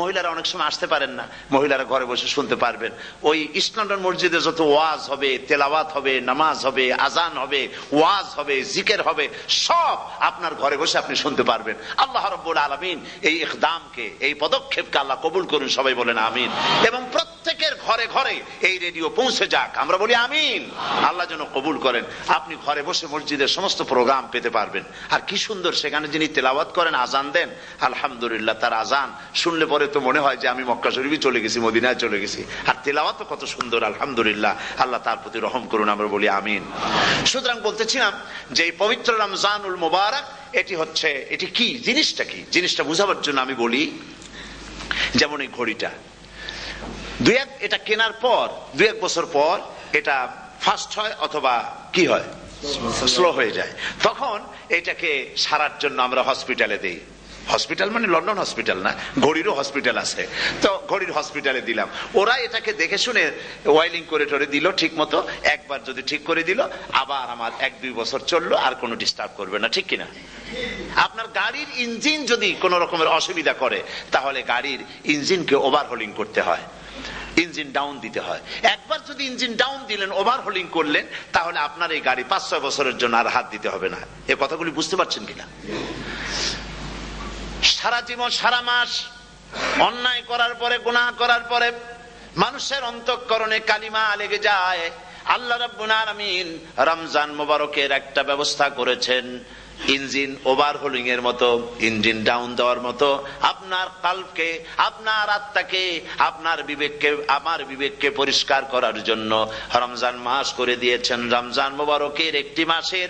মহিলারা অনেক সময় আসতে পারেন না, মহিলারা ঘরে বসে শুনতে পারবেন। ওই ইস্ট লন্ডন মসজিদে যত ওয়াজ হবে, তেলাওয়াত হবে, নামাজ হবে, আজান হবে, ওয়াজ হবে, জিকির হবে, সব আপনার ঘরে বসে আপনি শুনতে পারবেন। আল্লাহ রাব্বুল আলামিন এই ইকদামকে, এই পদক্ষেপকে আল্লাহ কবুল করুন, সবাই বলেন আমিন। এবং প্রত্যেকের ঘরে ঘরে এই রেডিও পৌঁছে যাক, আমরা বলি আমিন। আল্লাহ যেন কবুল করেন। আপনি ঘরে বসে মসজিদের সমস্ত প্রোগ্রাম পেতে পারবেন। আর কি সুন্দর, সেখানে যিনি তেলাওয়াত করেন, আজান দেন, আলহামদুলিল্লাহ, তার আজান শুনলে পরে তো মনে হয় যে আমি মক্কা শরীফে চলে গেছি, মদিনায় চলে গেছি। আর তেলাওয়াত কত সুন্দর, আলহামদুলিল্লাহ। আল্লাহ তার প্রতি রহম করুন, আমরা বলি আমিন। সুতরাং বলতেছিলাম যে এই পবিত্র রমজানুল মুবারক, এটি কি জিনিসটা, কি জিনিসটা বুঝাবার জন্য আমি বলি, যেমন এই ঘড়িটা এটা কেনার পর 2-1 বছর পর এটা ফাস্ট হয় অথবা কি হয়, স্লো হয়ে যায়। তখন এটাকে সারার জন্য আমরা হসপিটালে দেই। হসপিটাল মানে লন্ডন হসপিটাল না, ঘড়িরও হসপিটাল আছে। তো ঘড়ির হসপিটালে দিলাম, ওরা এটাকে দেখে শুনে ওয়াইলিং করে টরে দিল ঠিক মতো। একবার যদি ঠিক করে দিল, আবার আমার 1-2 বছর চললো, আর কোনো ডিস্টার্ব করবে না, ঠিক কিনা? আপনার গাড়ির ইঞ্জিন যদি কোন রকমের অসুবিধা করে, তাহলে গাড়ির ইঞ্জিনকে ওভারহোলিং করতে হয়, ইঞ্জিন ডাউন দিতে হয়। একবার যদি ইঞ্জিন ডাউন দিলেন, ওভারহোলিং করলেন, তাহলে আপনার এই গাড়ি 5-6 বছরের জন্য আর হাত দিতে হবে না। এ কথাগুলি বুঝতে পারছেন কিনা? সারা জীবন, সারা মাস অন্যায় করার পরে, গুনাহ করার পরে মানুষের অন্তঃকরণে কালিমা লেগে যায়। আল্লাহ রাব্বুল আলামিন রমজান মুবারকের একটা ব্যবস্থা করেছেন, ইঞ্জিন ওভারহোলিং এর মতো, ইঞ্জিন ডাউন দেওয়ার মতো। আপনার কলবকে, আপনার আত্মাকে, আপনার বিবেককে, আমার বিবেককে পরিষ্কার করার জন্য রমজান মাস করে দিয়েছেন। রমজান মুবারকের একটি মাসের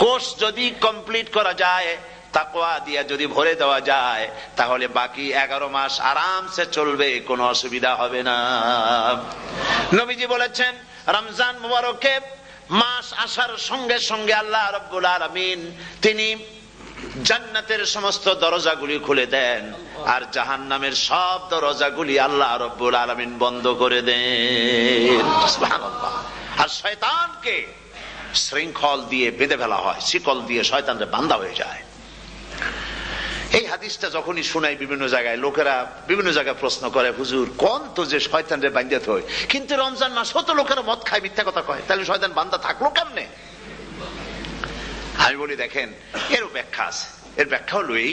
কোর্স যদি কমপ্লিট করা যায়, তাকওয়া দিয়া যদি ভরে দেওয়া যায়, তাহলে বাকি 11 মাস আরামসে চলবে, কোনো অসুবিধা হবে না। নবীজি বলেছেন, রমজান মুবারকে মাস আসার সঙ্গে সঙ্গে আল্লাহ রাব্বুল আলামিন তিনি জান্নাতের সমস্ত দরজাগুলি খুলে দেন, আর জাহান্নামের সব দরজাগুলি আল্লাহ রাব্বুল আলামিন বন্ধ করে দেন। সুবহানাল্লাহ। আর শয়তানকে শৃঙ্খল দিয়ে বেঁধে ফেলা হয়, শিকল দিয়ে শয়তানরা বান্ধা হয়ে যায়। এই হাদিসটা যখনই শুনাই বিভিন্ন জায়গায়, লোকেরা বিভিন্ন জায়গায় প্রশ্ন করে, হুজুর কোন তো যে শয়তানরে বান্ধা হয়, কিন্তু রমজান মাসও তো লোকেরা মদ খায়, মিথ্যা কথা কয়, তাহলে শয়তান বান্ধা থাকলো কেমনে? আমি বলি দেখেন, এরও ব্যাখ্যা আছে। এর ব্যাখ্যা হলো এই,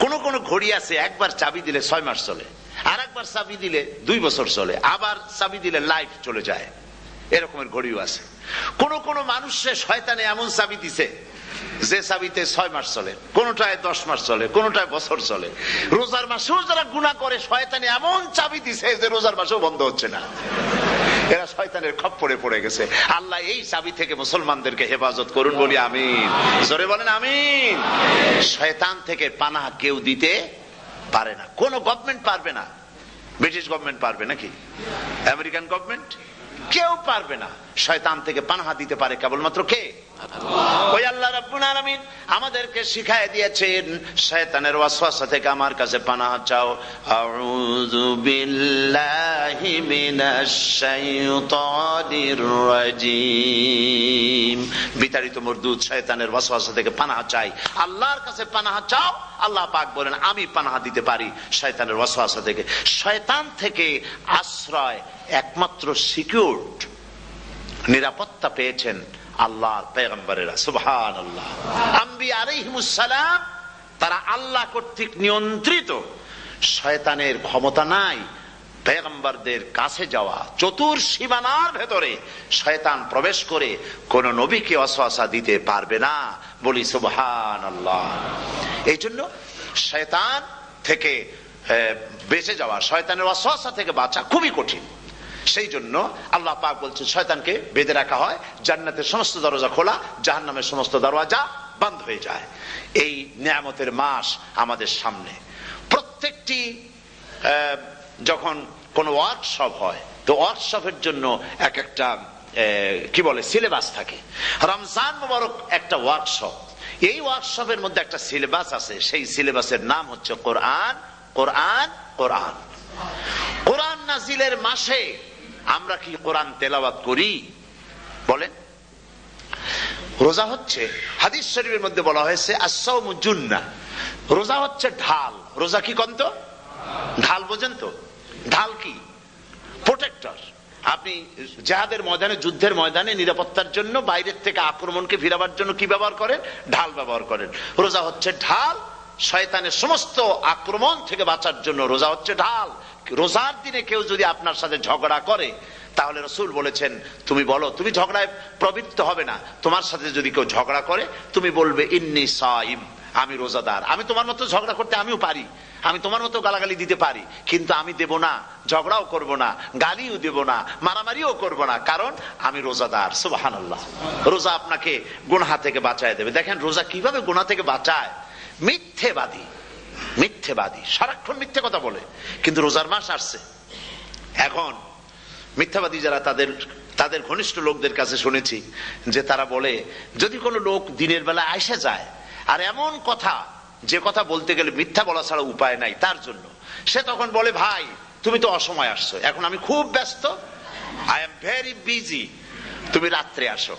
কোন কোন ঘড়ি আছে একবার চাবি দিলে 6 মাস চলে, আর একবার চাবি দিলে 2 বছর চলে, আবার চাবি দিলে লাইফ চলে যায়, এরকমের ঘড়িও আছে। কোন কোন মানুষের শয়তানে এমন চাবি দিছে যে চাবিতে 6 মাস চলে, কোনটায় 10 মাস চলে, কোনটায় বছর চলে। রোজার মাসেও যারা গুনাহ করে শয়তানে এমন চাবি দিছে যে রোজার মাসেও বন্ধ হচ্ছে না। এরা শয়তানের খপ্পরে পড়ে গেছে। আল্লাহ এই চাবি থেকে মুসলমানদেরকে হেফাজত করুন, বলি আমিন। জোরে বলেন আমিন। শয়তান থেকে পানাহ কেউ দিতে পারে না, কোন গভর্নমেন্ট পারবে না। ব্রিটিশ গভর্নমেন্ট পারবে নাকি? American government? কেউ পারবে না। শয়তান থেকে পানাহ দিতে পারে কেবলমাত্র কে? ওই আল্লাহ রাব্বুল আলামিন আমাদেরকে শিখায় দিয়েছেন, শয়তানের ওয়াসওয়াসা থেকে আমার কাছে পানাহ চাও। আউযু বিল্লাহি মিনাশ শাইতানির রাজিম। বিতাড়িত মরদুদ শয়তানের ওয়াসওয়াসা থেকে পানাহ চাই, আল্লাহর কাছে পানাহ চাও। আল্লাহ পাক বলেন আমি পানাহ দিতে পারি শয়তানের ওয়াসওয়াসা থেকে। শয়তান থেকে আশ্রয় একমাত্র সিকিউরড, নিরাপত্তা পেয়েছেন আল্লাহর পয়গম্বরেরা। সুবহানাল্লাহ। আম্বিয়া আলাইহিমুস সালাম তারা আল্লাহ কর্তৃক নিয়ন্ত্রিত, শয়তানের ক্ষমতা নাই পয়গম্বরদের কাছে যাওয়া। চতুর সীমানার ভেতরে শয়তান প্রবেশ করে কোন নবীকে ওয়াসওয়াসা দিতে পারবে না, বলি সুবহানাল্লাহ। এই জন্য শয়তান থেকে বেঁচে যাওয়া, শয়তানের ওয়াসওয়াসা থেকে বাঁচা খুবই কঠিন। সেই জন্য আল্লাহ পাক বলছেন শয়তানকে বেঁধে রাখা হয়, জান্নাতের সমস্ত দরজা খোলা, জাহান্নামের সমস্ত দরজা বন্ধ হয়ে যায়। এই নিয়ামতের মাস আমাদের সামনে। প্রত্যেকটি যখন কোন ওয়ার্কশপ হয়, তো ওয়ার্কশপের জন্য এক একটা কি বলে সিলেবাস থাকে। রমজান মুবারক একটা ওয়ার্কশপ। এই ওয়ার্কশপের মধ্যে একটা সিলেবাস আছে, সেই সিলেবাসের নাম হচ্ছে কোরআন। কোরআন কোরআন কোরআন নাজিলের মাসে আমরা কি কোরআন তেলাওয়াত করি? বলেন। রোজা হচ্ছে, হাদিস শরীফের মধ্যে বলা হয়েছে আস-সাওমু জুন্নাহ, রোজা হচ্ছে ঢাল। রোজা কি কন্ত? ঢাল। বোঝেন তো ঢাল কি? প্রোটেক্টর। আপনি জিহাদের ময়দানে, যুদ্ধের ময়দানে নিরাপত্তার জন্য, বাইরের থেকে আক্রমণকে ফিরাবার জন্য কি ব্যবহার করেন? ঢাল ব্যবহার করেন। রোজা হচ্ছে ঢাল, শয়তানের সমস্ত আক্রমণ থেকে বাঁচার জন্য রোজা হচ্ছে ঢাল। রোজার দিনে কেউ যদি আপনার সাথে ঝগড়া করে, তাহলে রাসূল বলেছেন তুমি বলো, তুমি ঝগড়ায় প্রবৃত্ত হবে না। তোমার সাথে যদি কেউ ঝগড়া করে, তুমি বলবে ইন্নী সাইম, আমি রোজাদার। আমি তোমার মতো ঝগড়া করতে আমিও পারি, আমি তোমার মতো গালাগালি দিতে পারি, কিন্তু আমি দেব না, ঝগড়াও করব না, গালিও দেব না, মারামারিও করব না, কারণ আমি রোজাদার। সুবহানাল্লাহ। রোজা আপনাকে গুনাহ থেকে বাঁচায় দেবে। দেখেন রোজা কিভাবে গুনাহ থেকে বাঁচায়। মিথ্যেবাদী, মিথ্যেবাদী সারাক্ষণ মিথ্যে কথা বলে, কিন্তু রোজার মাস আসছে। এখন মিথ্যাবাদী যারা, তাদের ঘনিষ্ঠ লোকদের কাছে শুনেছি যে তারা বলে, যদি কোনো লোক দিনের বেলা আইসা যায় আর এমন কথা, যে কথা বলতে গেলে মিথ্যা বলা ছাড়া উপায় নাই তার জন্য, সে তখন বলে ভাই তুমি তো অসময় আসছো, এখন আমি খুব ব্যস্ত, আই এম ভেরি বিজি, তুমি রাত্রে আসো।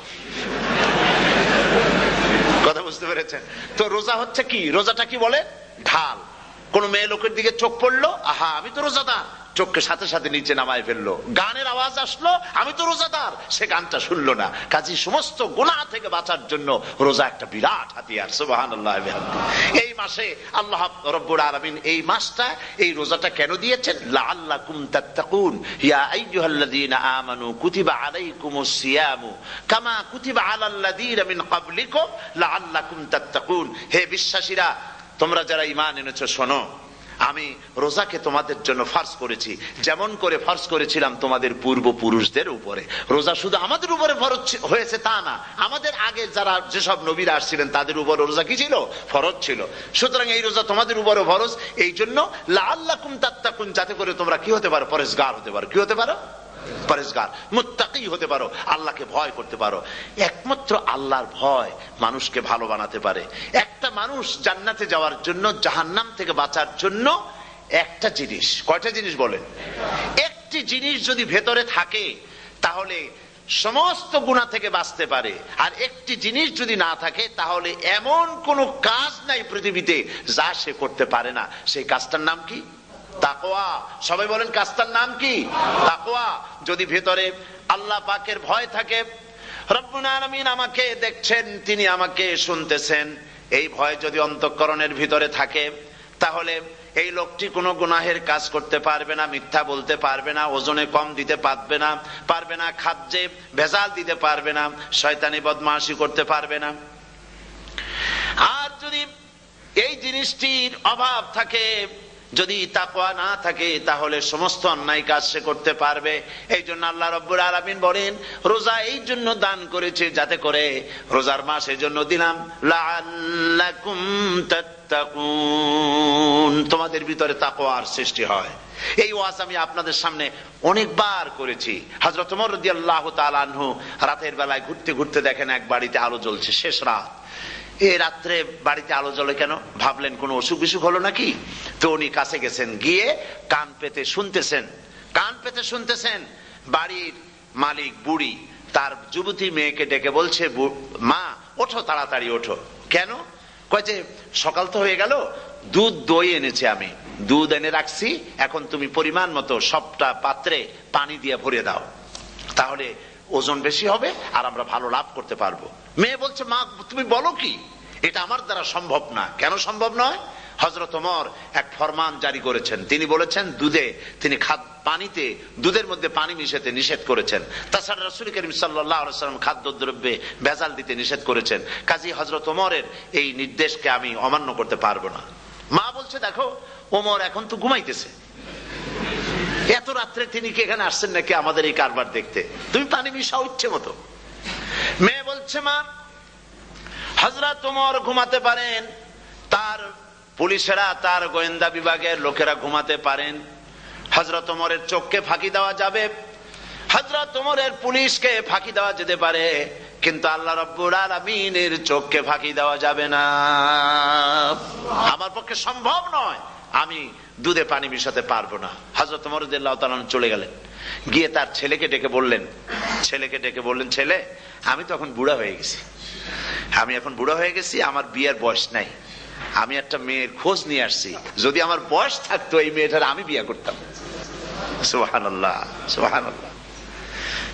কথা বুঝতে পেরেছেন তো? রোজা হচ্ছে কি? রোজাটা কি বলে? ঢাল। কোন মেয়ে লোকের দিকে চোখ পড়লো, আহা আমি তো রোজাদার, চোখকে সাথে সাথে নিচে নামায় ফেললো। গানের আওয়াজ আসলো, আমি তো রোজাদার, সে গানটা শুনলো না। কাজী সমস্ত গুনাহ থেকে বাঁচার জন্য রোজা একটা বিরাট হাতিয়ার। সুবহানাল্লাহ। এই মাসে আল্লাহ রাব্বুল আলামিন এই মাসটা, এই রোজাটা কেন দিয়েছেন? লাআল্লাকুম তাত্তাকুন, ইয়া আইয়ুহাল্লাযীনা আমানু কুতিবা আলাইকুমুস সিয়ামু কামা কুতিবা আলাল্লাযীনা মিন ক্বাবলিকুম লাআল্লাকুম তাত্তাকুন। হে বিশ্বাসীরা, তোমরা যারা ঈমান এনেছো, শোনো, আমি রোজাকে তোমাদের জন্য ফরজ করেছি, যেমন করে ফরজ করেছিলাম তোমাদের পূর্বপুরুষদের উপরে। রোজা শুধু আমাদের উপরে ফরজ হয়েছে তা না, আমাদের আগে যারা যেসব নবীরা আসছিলেন তাদের উপর রোজা কি ছিল? ফরজ ছিল। সুতরাং এই রোজা তোমাদের উপরে ফরজ, এই জন্য লাআল্লাকুম তাত্তাকুন, যাতে করে তোমরা কি হতে পারো? পরেজগার হতে পারো। কি হতে পারো? পরেজগার, মুত্তাকি হতে পারো, আল্লাহকে ভয় করতে পারো। একমাত্র আল্লাহর ভয় মানুষকে ভালো বানাতে পারে। একটা মানুষ জান্নাতে যাওয়ার জন্য, জাহান্নাম থেকে বাঁচার জন্য একটা জিনিস, কয়টা জিনিস বলেন? একটি জিনিস যদি ভেতরে থাকে, তাহলে সমস্ত গুনাহ থেকে বাঁচতে পারে। আর একটি জিনিস যদি না থাকে তাহলে এমন কোন কাজ নাই পৃথিবীতে যা সে করতে পারে না। সেই কাজটার নাম কি? তাকওয়া। সবাই বলেন কাজটার নাম কি? তাকওয়া। যদি ভেতরে আল্লাহ পাকের ভয় থাকে, রব্বুল আলামিন আমাকে দেখছেন, তিনি আমাকে শুনতেছেন, এই ভয় যদি অন্তঃকরণের ভিতরে থাকে, তাহলে এই লোকটি কোনো গুনাহের কাজ করতে পারবে না, মিথ্যা বলতে পারবে না, ওজনে কম দিতে পারবে না, খাদ্যে ভেজাল দিতে পারবে না, শয়তানি বদমাশি করতে পারবে না। আর যদি এই জিনিসটির অভাব থাকে, যদি তাকওয়া না থাকে, তাহলে সমস্ত অন্যায় কাজ সে করতে পারবে। এই জন্য আল্লাহ রাব্বুল আলামিন বলেন, রোজা এই জন্য দান করেছে যাতে করে, রোজার মাস এই জন্য দিলাম, লাআল্লাকুম তাত্তাকুন, তোমাদের ভিতরে তাকওয়ার সৃষ্টি হয়। এই ওয়াজ আমি আপনাদের সামনে অনেকবার করেছি। হযরত ওমর রাদিয়াল্লাহু তাআলা আনহু রাতের বেলায় ঘুরতে ঘুরতে দেখেন এক বাড়িতে আলো জ্বলছে, শেষ রাত। এই রাত্রে বাড়িতে আলো জ্বলে কেন? ভাবলেন কোন অসুখ বিসুখ হলো নাকি। তো উনি কাছে গেছেন, গিয়ে কান পেতে শুনতেছেন। বাড়ির মালিক বুড়ি তার যুবতী মেয়েকে ডেকে বলছে, মা ওঠো, তাড়াতাড়ি ওঠো। কেন? কয় যে সকাল তো হয়ে গেল, দুধ দই এনেছি, আমি দুধ এনে রাখছি, এখন তুমি পরিমাণ মতো সবটা পাত্রে পানি দিয়ে ভরে দাও, তাহলে ওজন বেশি হবে আর আমরা ভালো লাভ করতে পারবো। মেয়ে বলছে, মা তুমি বলো কি, এটা আমার দ্বারা সম্ভব না। কেন সম্ভব নয়? হযরত ওমর এক ফরমান জারি করেছেন, তিনি বলেছেন তিনি পানিতে দুধের মধ্যে পানি মিশাতে নিষেধ করেছেন। তাছাড়া রাসূল করিম সাল্লাল্লাহু আলাইহি ওয়াসাল্লাম খাদ্যদ্রব্যে ভেজাল দিতে নিষেধ করেছেন। কাজী হযরত ওমরের এই নির্দেশকে আমি অমান্য করতে পারবো না। মা বলছে, দেখো ওমর এখন তো ঘুমাইতেছে, এত রাত্রে তিনি কি এখানে আসছেন নাকি আমাদের এই কারবার দেখতে? তুমি পানি মিশাও ইচ্ছে মতো। মেয়ে বলছে, মা হযরত ওমর ঘুমাতে পারেন, তার পুলিশেরা, তার গোয়েন্দা বিভাগের লোকেরা ঘুমাতে পারেন, হযরত ওমরের চোখকে ফাঁকি দেওয়া যাবে, হযরত ওমরের পুলিশকে ফাঁকি দেওয়া যেতে পারে, কিন্তু আল্লাহ রাব্বুল আলামিনের চোখকে ফাঁকি দেওয়া যাবে না। আমার পক্ষে সম্ভব নয়, আমি দুধে পানি মিশাতে পারবো না। হযরত ওমর রাদিয়াল্লাহু তাআলা চলে গেলেন, গিয়ে তার ছেলেকে ডেকে বললেন, ছেলে আমি তো এখন বুড়া হয়ে গেছি, আমার বিয়ের বয়স নাই, আমি একটা মেয়ের খোঁজ নিয়ে আসছি, যদি আমার বয়স থাকতো এই মেয়েটার আমি বিয়ে করতাম। সুবহানাল্লাহ, সুবহানাল্লাহ।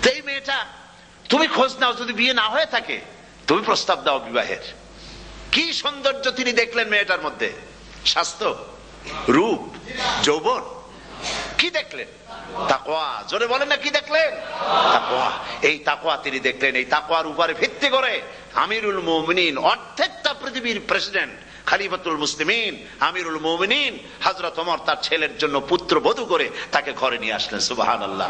তো এই মেয়েটা তুমি খোঁজ নাও, যদি বিয়ে না হয়ে থাকে তুমি প্রস্তাব দাও বিবাহের। কি সৌন্দর্য তিনি দেখলেন মেয়েটার মধ্যে, স্বাস্থ্য, রূপ, যৌবন, কি দেখলেন? তাকওয়া। জোরে বলেন না, কি দেখলেন? তাকওয়া। এই তাকওয়া তিনি দেখলেন। এই তাকওয়ার উপরে ভিত্তি করে আমিরুল মুমিনিন, অর্ধেকটা পৃথিবীর প্রেসিডেন্ট, খলিফাতুল মুসলিমিন, আমিরুল মুমিনিন হযরত ওমর তার ছেলের জন্য পুত্রবধূ করে তাকে ঘরে নিয়ে আসলেন। সুবহানাল্লাহ।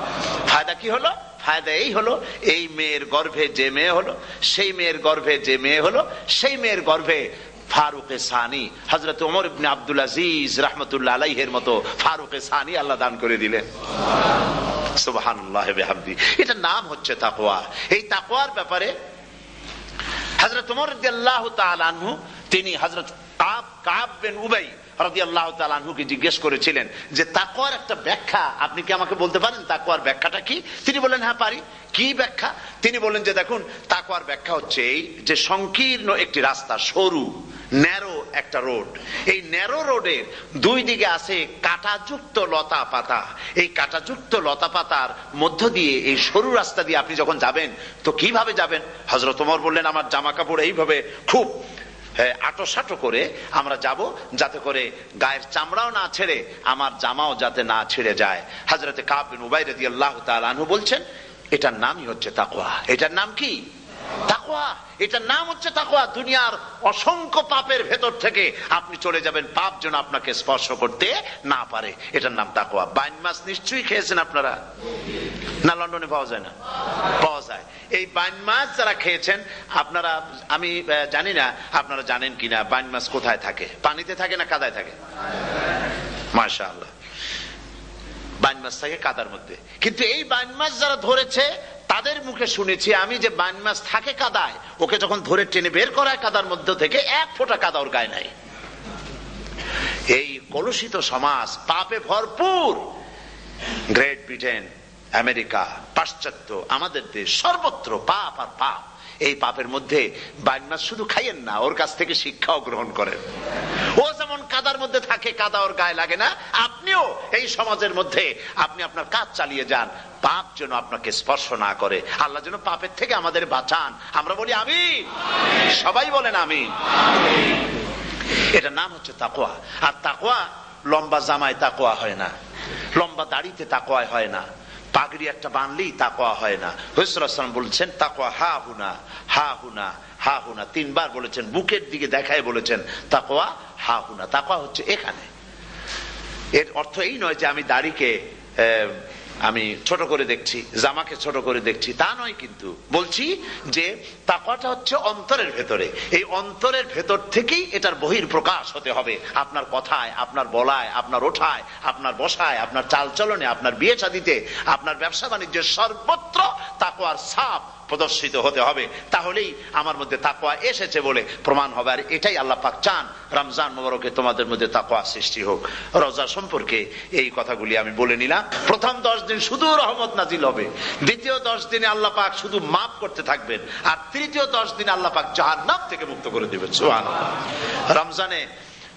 ফায়দা কি হলো? ফায়দা এই হলো, এই মেয়ের গর্ভে যে মেয়ে হলো, সেই মেয়ের গর্ভে ফারুকে সানি হযরত ওমর ইবনে আব্দুল আজিজ রাহমাতুল্লাহ আলাইহির মতো ফারুকে সানি আল্লাহ দান করে দিলেন। সুবহানাল্লাহ বিহামদি। এটার নাম হচ্ছে তাকওয়া। এই তাকওয়ার ব্যাপারে হযরত ওমর রাদিয়াল্লাহু তাআলা আনহু তিনি হযরত কাব বিন উবাই রাদিয়াল্লাহু তাআলা আনহুকে জিজ্ঞেস করেছিলেন যে তাকওয়ার একটা ব্যাখ্যা আপনি কি আমাকে বলতে পারেন, তাকওয়ার ব্যাখ্যাটা কি? তিনি বললেন, হ্যাঁ পারি। কি ব্যাখ্যা? তিনি বললেন যে দেখুন, তাকওয়ার ব্যাখ্যা হচ্ছে এই যে সংকীর্ণ একটি রাস্তা, সরু ন্যারো একটা রোড, এই ন্যারো রোডের দুই দিকে আছে কাঁটাযুক্ত লতা পাতা। এই কাঁটাযুক্ত লতা পাতার মধ্য দিয়ে এই সরু রাস্তা দিয়ে আপনি যখন যাবেন তো কিভাবে যাবেন? হযরত ওমর বললেন, আমার জামা কাপড় এইভাবে খুব আটোসাটো করে আমরা যাব, যাতে করে গায়ের চামড়াও না ছেড়ে আমার জামাও যাতে না ছেড়ে যায়। হযরত কাব বিন উবাই রাদিয়াল্লাহু তাআলা আনহু বলছেন, এটার নামই হচ্ছে তাকওয়া। এটার নাম কি? তাকওয়া। এটার নাম হচ্ছে তাকওয়া। দুনিয়ার অসংখ্য পাপের ভেতর থেকে আপনি চলে যাবেন, পাপ যেন আপনাকে স্পর্শ করতে না পারে। এটার নাম তাকওয়া। বাইন মাছ নিশ্চয়ই খেয়েছেন আপনারা, না লন্ডনে পাওয়া যায় না? পাওয়া যায়। এই বাইন মাছ যারা খেয়েছেন আপনারা, আমি জানি না আপনারা জানেন কিনা, বাইন মাছ কোথায় থাকে? পানিতে থাকে না কাদায় থাকে? মাশাআল্লাহ, বাইন মাছ থাকে কাদার মধ্যে। কিন্তু এই বাইন মাছ যারা ধরেছে তাদের মুখে শুনেছি আমি যে বাইন মাছ থাকে কাদায়, ওকে যখন ধরে টেনে বের করায় কাদার মধ্য থেকে এক ফোঁটা কাদা ওর গায়ে নাই। এই কলুষিত সমাজ, পাপে ভরপুর গ্রেট ব্রিটেন, আমেরিকা, পাশ্চাত্য, আমাদের দেশ, সর্বত্র পাপ আর পাপ। এই পাপের মধ্যে বাইনাস শুধু খাইয়েন না, ওর কাছ থেকে শিক্ষাও গ্রহণ করেন। ও যেমন কাদার মধ্যে থাকে, কাদা ওর গায়ে লাগে না, আপনিও এই সমাজের মধ্যে আপনি আপনার কাজ চালিয়ে যান, পাপ যেন আপনাকে স্পর্শ না করে। আল্লাহ যেন পাপের থেকে আমাদের বাঁচান। আমরা বলি আমিন, সবাই বলেন আমিন। এটার নাম হচ্ছে তাকওয়া। আর তাকওয়া লম্বা জামায় তাকওয়া হয় না, লম্বা দাড়িতে তাকওয়া হয় না, পাগড়ি একটা বানলেই তাকওয়া হয় না। রাসূলুল্লাহ সাল্লাল্লাহু আলাইহি ওয়াসাল্লাম বলেছেন তাকওয়া হা হুনা, হা হুনা, হা হুনা, 3 বার বলেছেন, বুকের দিকে দেখায় বলেছেন তাকওয়া হা হুনা। তাকওয়া হচ্ছে এখানে। এর অর্থ এই নয় যে আমি দাড়িকে আমি ছোট করে দেখছি, জামাকে ছোট করে দেখছি, তা নয়। কিন্তু বলছি যে তাকওয়াটা হচ্ছে অন্তরের ভেতরে। এই অন্তরের ভেতর থেকেই এটার বহির প্রকাশ হতে হবে। আপনার কথায়, আপনার বলায়, আপনার ওঠায়, আপনার বসায়, আপনার চালচলনে, আপনার বিয়ে শাদীতে, আপনার ব্যবসা বাণিজ্যের সর্বত্র তাকওয়ার ছাপ প্রদর্শিত হতে হবে। তাহলেই আমার মধ্যে তাকওয়া এসেছে বলে প্রমাণ হবে। আর এটাই আল্লাহ পাক চান, রমজান মোবারকে তোমাদের মধ্যে তাকওয়া সৃষ্টি হোক। রোজা সম্পর্কে এই কথাগুলি আমি বলে নিলাম। প্রথম 10 দিন শুধু রহমত নাজিল হবে, দ্বিতীয় 10 দিনে আল্লাহ পাক শুধু মাফ করতে থাকবেন, আর তৃতীয় 10 দিনে আল্লাহ পাক জাহান্নাম থেকে মুক্ত করে দিবেন। সুবহানাল্লাহ। রমজানে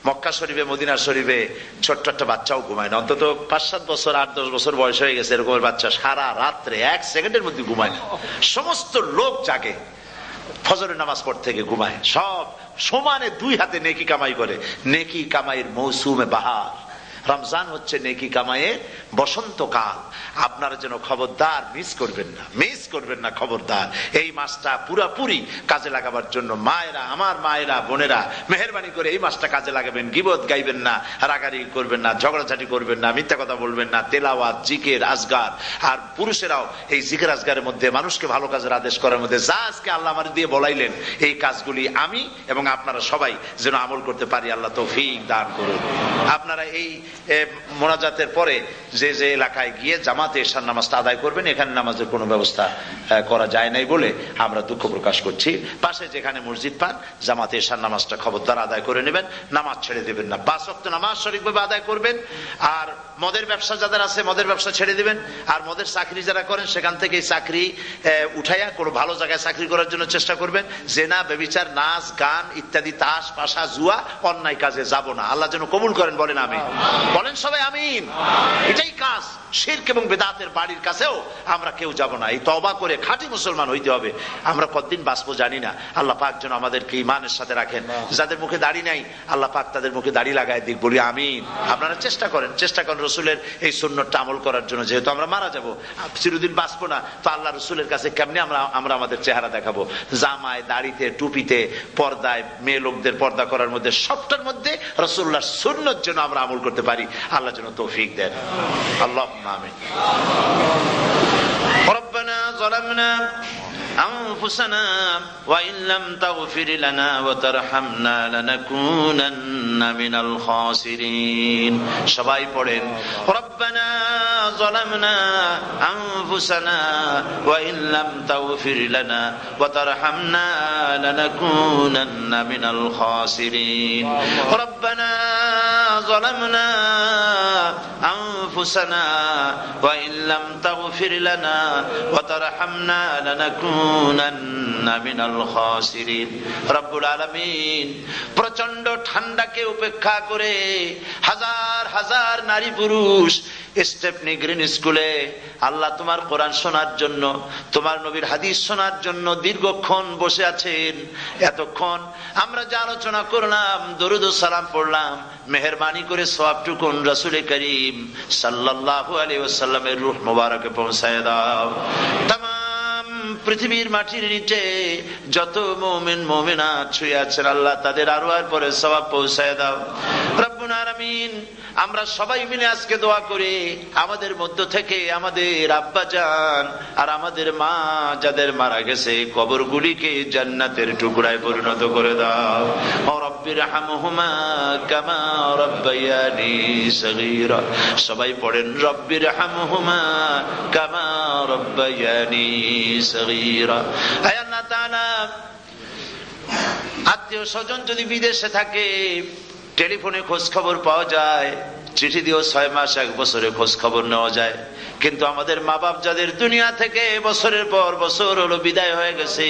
মক্কা শরীফে, মদিনা শরীফে ছোট্ট একটা বাচ্চাও ঘুমায় না। অন্তত 5-7 বছর, 8-10 বছর বয়স হয়ে গেছে এরকমের বাচ্চা সারা রাত্রে 1 সেকেন্ডের মধ্যে ঘুমায় না। সমস্ত লোক জাগে, ফজরের নামাজ পড়তে থেকে ঘুমায়, সব সমানে 2 হাতে নেকি কামাই করে। নেকি কামাইয়ের মৌসুমে বাহার। রমজান হচ্ছে নেকি কামাইয়ের বসন্তকাল। আপনারা যেন খবরদার মিস করবেন না, মিস করবেন না, খবরদার। এই মাসটা পুরাপুরি কাজে লাগাবার জন্য মায়েরা, আমার মায়েরা, বোনেরা, মেহেরবানি করে এই মাসটা কাজে লাগাবেন। গীবত গাইবেন না, রাগারাগি করবেন না, ঝগড়াঝাটি করবেন না, মিথ্যা কথা বলবেন না, তেলাওয়াত, জিকির, আজগার। আর পুরুষেরাও এই জিকির আজগারের মধ্যে, মানুষকে ভালো কাজের আদেশ করার মধ্যে যা আজকে আল্লাহ আমার দিয়ে বলাইলেন, এই কাজগুলি আমি এবং আপনারা সবাই যেন আমল করতে পারি। আল্লাহ তৌফিক দান করুন। আপনারা এই মোনাজাতের পরে যে যে এলাকায় গিয়ে জামাতে এশার নামাজটা আদায় করবেন, এখানে নামাজের কোনো ব্যবস্থা করা যায় নাই বলে আমরা দুঃখ প্রকাশ করছি। পাশে যেখানে মসজিদ পান, জামাতে এশার নামাজটা খবরদার আদায় করে নেবেন, নামাজ ছেড়ে দেবেন না। 5 ওয়াক্ত নামাজ সঠিকভাবে আদায় করবেন। আর মদের ব্যবসা যাদের আছে, মদের ব্যবসা ছেড়ে দিবেন। আর মদের চাকরি যারা করেন, সেখান থেকে চাকরি উঠাইয়া কোনো ভালো জায়গায় চাকরি করার জন্য চেষ্টা করবেন। জেনা, ব্যভিচার, নাচ, গান ইত্যাদি, তাস, পাশা, জুয়া, অন্যায় কাজে যাব না। আল্লাহ যেন কবুল করেন, বলেন আমিন। বলেন সবাই আমিন। এটাই কাজ। শিরক এবং বেদাতের বাড়ির কাছেও আমরা কেউ যাব না। এই তওবা করে খাঁটি মুসলমান হইতে হবে। আমরা কতদিন বাঁচবো জানি না। আল্লাহ পাক যেন আমাদেরকে ঈমানের সাথে রাখেন। যাদের মুখে দাড়ি নাই, আল্লাহ পাক তাদের মুখে দাড়ি লাগায় দিক, বলি আমিন। আপনারা চেষ্টা করেন, চেষ্টা করেন রসুলের এই সুন্নতটা আমল করার জন্য। যেহেতু আমরা মারা যাব, চিরদিন বাঁচবো না, তো আল্লাহ রসুলের কাছে কেমনি আমরা আমাদের চেহারা দেখাবো? জামায়, দাড়িতে, টুপিতে, পর্দায়, মেয়ে লোকদের পর্দা করার মধ্যে, সবটার মধ্যে রসুল্লাহর সুন্নত যেন আমরা আমল করতে পারি। আল্লাহ যেন তৌফিক দেন। আল্লাহুম্মা আমিন। রব্বানা যালামনা أنفسنا وإن لم تغفر لنا وترحمنا لنكونن من الخاسرين. সবাই পড়েন ربنا ظلمنا أنفسنا وإن لم تغفر لنا وترحمنا لنكونن من الخاسرين. ربنا ظلمنا أنفسنا وإن لم تغفر لنا وترحمنا لنكونن من الخاسرين. রব্বুল আলামিন প্রচন্ড ঠান্ডাকে উপেক্ষা করে হাজার হাজার নারী পুরুষ স্টেপনি গ্রিন স্কুলে আল্লাহ তোমার কোরআন শোনার জন্য, তোমার নবীর হাদিস শোনার জন্য দীর্ঘক্ষণ বসে আছেন। এতক্ষণ আমরা যে আলোচনা করলাম, দরুদ ও সালাম পড়লাম, মেহেরবানি করে সওয়াবটুকুন রাসূল করিম সাল্লাল্লাহু আলাইহি ওয়াসাল্লামের রূহ মুবারকে পৌঁছায় দাও। তামাম পৃথিবীর মাটির নিচে যত মুমিন মুমিনাত শুয়ে আছেন, আল্লাহ তাদের আরওয়ার পরে সওয়াব পৌঁছায় দাও। রব্বুল আলামিন আমরা সবাই মিলে আজকে দোয়া করি, আমাদের মধ্য থেকে আমাদের আব্বা জান আর আমাদের মা যাদের মারা গেছে, কবরগুলিকে জান্নাতের টুকরায় পরিণত করে দাও। রব্বির হামহুমা কামা রাব্বায়ানি সগীরা। সবাই পড়েন রব্বির হামহুমা কামা রাব্বায়ানি সগীরা। হে আল্লাহ তাআলা, আত্মীয় স্বজন যদি বিদেশে থাকে, টেলিফোনে খোঁজ খবর পাওয়া যায়, চিঠি দিয়েও 6 মাস 1 বছরে খোঁজ খবর নেওয়া যায়। কিন্তু আমাদের মা বাপ যাদের দুনিয়া থেকে বছরের পর বছর হলো বিদায় হয়ে গেছে,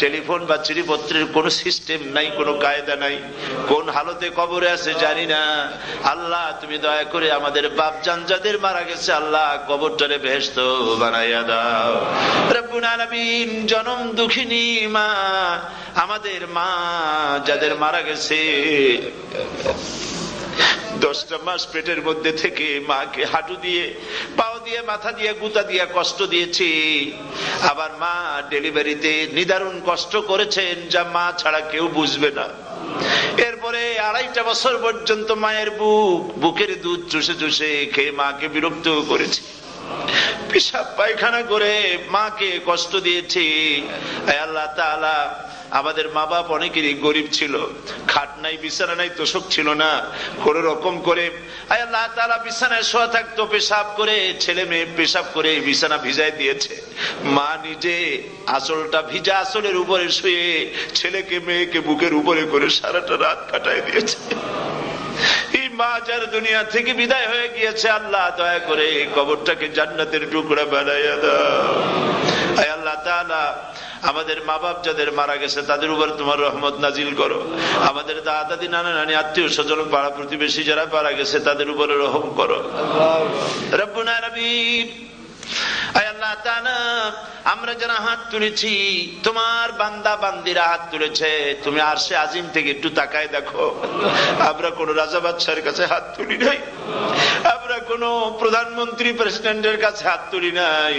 টেলিফোন বা চিঠিপত্রের কোনো সিস্টেম নাই, কোনো কায়দা নাই, কোন হালতে কবরে আছে জানি না। আল্লাহ তুমি দয়া করে আমাদের বাপজান যাদের মারা গেছে, আল্লাহ কবরটারে বেহেশত বানাইয়া দাও। রব্বুল আলামিন, জনম দুঃখিনী মা, আমাদের মা যাদের মারা গেছে, 10টা মাস পেটের মধ্যে থেকে মাকে হাঁটু দিয়ে, পাও দিয়ে, মাথা দিয়ে, গুতা দিয়ে কষ্ট দিয়েছি। আবার মা ডেলিভারিতে নিদারুণ কষ্ট করেছেন, যা মা ছাড়া কেউ বুঝবে না। এরপরে 2.5 বছর পর্যন্ত মায়ের বুকের দুধ চুষে চুষে খেয়ে মাকে বিরক্ত করেছি, পেশাব পায়খানা করে মাকে কষ্ট দিয়েছি। আল্লাহ তাআলা, আমাদের মা বাপ অনেকেরই গরিব ছিল, খাট নাই, বিছানা নাই, তোষক ছিল না, কোন রকম করে আল্লাহ তাআলা বিছানায় শোয়া থাকতো, পেশাব করে, ছেলে মেয়ে পেশাব করে বিছানা ভিজায় দিয়েছে। মা নিজে আঁচলটা ভিজা আঁচলের উপরে শুয়ে ছেলেকে মেয়েকে বুকের উপরে করে সারাটা রাত কাটায় দিয়েছে। এই মা যার দুনিয়া থেকে বিদায় হয়ে গিয়েছে, আল্লাহ দয়া করে কবরটাকে জান্নাতের টুকরা বানাইয়া দাও। আল্লাহ তাআলা, আমাদের মা বাপ যাদের মারা গেছে তাদের উপর তোমার রহমত নাজিল করো। আমাদের দাদা দাদি, নানা নানি, আত্মীয় স্বজন, পাড়া প্রতিবেশী যারা মারা গেছে তাদের উপরে রহম করো। রব্বুল আলামিন, আল্লাহ তাআলা, আমরা যারা হাত তুলেছি, তোমার বান্দা বান্দিরা হাত তুলেছে, তুমি আরশে আজিম থেকে একটু তাকায় দেখো। আমরা কোন রাজা বাদশার কাছে হাত তুলি নাই, আমরা কোন প্রধানমন্ত্রী প্রেসিডেন্টের কাছে হাত তুলি নাই,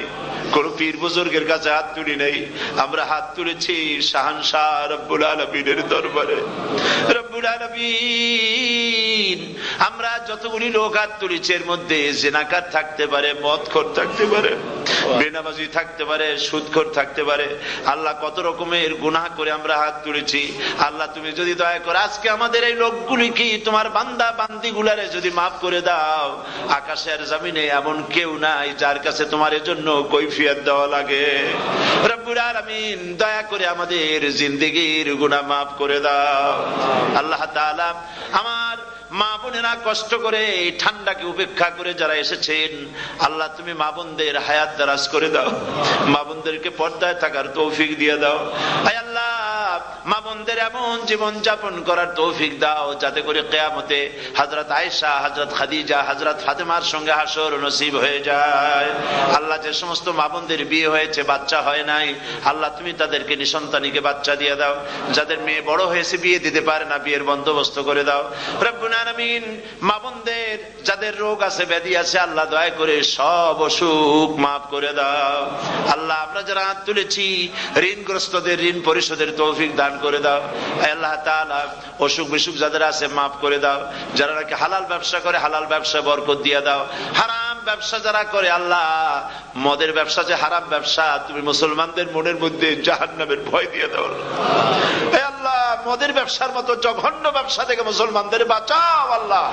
কোন পীর বুজুর্গের কাছে হাত তুলি নাই। আমরা হাত তুলেছি শাহানশাহ রব্বুল আলামিনের দরবারে। রব্বুল আলামিন, আমরা যতগুলি লোক হাত তুলেছি এর মধ্যে জিনাকার থাকতে পারে, মদখোর থাকতে পারে, বেনামাজি থাকতে পারে, সুদখোর থাকতে পারে। আল্লাহ, কত রকমের গুনাহ করে আমরা হাত তুলেছি। আল্লাহ তুমি যদি দয়া করে আজকে আমাদের এই লোকগুলি কি তোমার বান্দা বান্দি গুলারে যদি মাফ করে দাও, আকাশের জমিনে এমন কেউ নাই যার কাছে তোমার এজন্য কৈফিয়ত দেওয়া লাগে। রব্বুল আলামিন, দয়া করে আমাদের জিন্দেগির গুনাহ মাফ করে দাও। আল্লাহ তাআলা, আমার মা বোনেরা কষ্ট করে এই ঠান্ডাকে উপেক্ষা করে যারা এসেছেন, আল্লাহ তুমি মা বোনদের হায়াত দারাজ করে দাও, মা বোনদেরকে পর্দায় থাকার তৌফিক দিয়ে দাও। আয় আল্লাহ, মা বোনদের এমন জীবন যাপন করার তৌফিক দাও যাতে করে কিয়ামতে হযরত আয়েশা, হযরত খাদিজা, হযরত ফাতেমার সঙ্গে হাসর নসিব হয়ে যায়। আল্লাহ, যে সমস্ত মা বোনদের বিয়ে হয়েছে, বাচ্চা হয় নাই, আল্লাহ তুমি তাদেরকে নিঃসন্তানীকে বাচ্চা দিয়ে দাও। যাদের মেয়ে বড় হয়েছে, বিয়ে দিতে পারে না, বিয়ের বন্দোবস্ত করে দাও। রব্বুল আলামিন, মা বোনদের যাদের রোগ আছে, ব্যাধি আছে, আল্লাহ দয়া করে সব অসুখ মাফ করে দাও। আল্লাহ, আমরা যারা হাত তুলেছি, ঋণগ্রস্তদের ঋণ পরিশোধের তৌফিক দান করে দাও। আল্লাহ তাআলা, অসুখ বিসুখ যাদের আছে মাফ করে দাও। যারা নাকি হালাল ব্যবসা করে, হালাল ব্যবসা বরকত দিয়ে দাও। হারাম ব্যবসা যারা করে, আল্লাহ মদের ব্যবসা যে হারাম ব্যবসা, তুমি মুসলমানদের মনের মধ্যে জাহান্নামের ভয় দিয়ে দাও। আল্লাহ, মদের ব্যবসার মতো জঘন্য ব্যবসা থেকে মুসলমানদের বাঁচাও। আল্লাহ,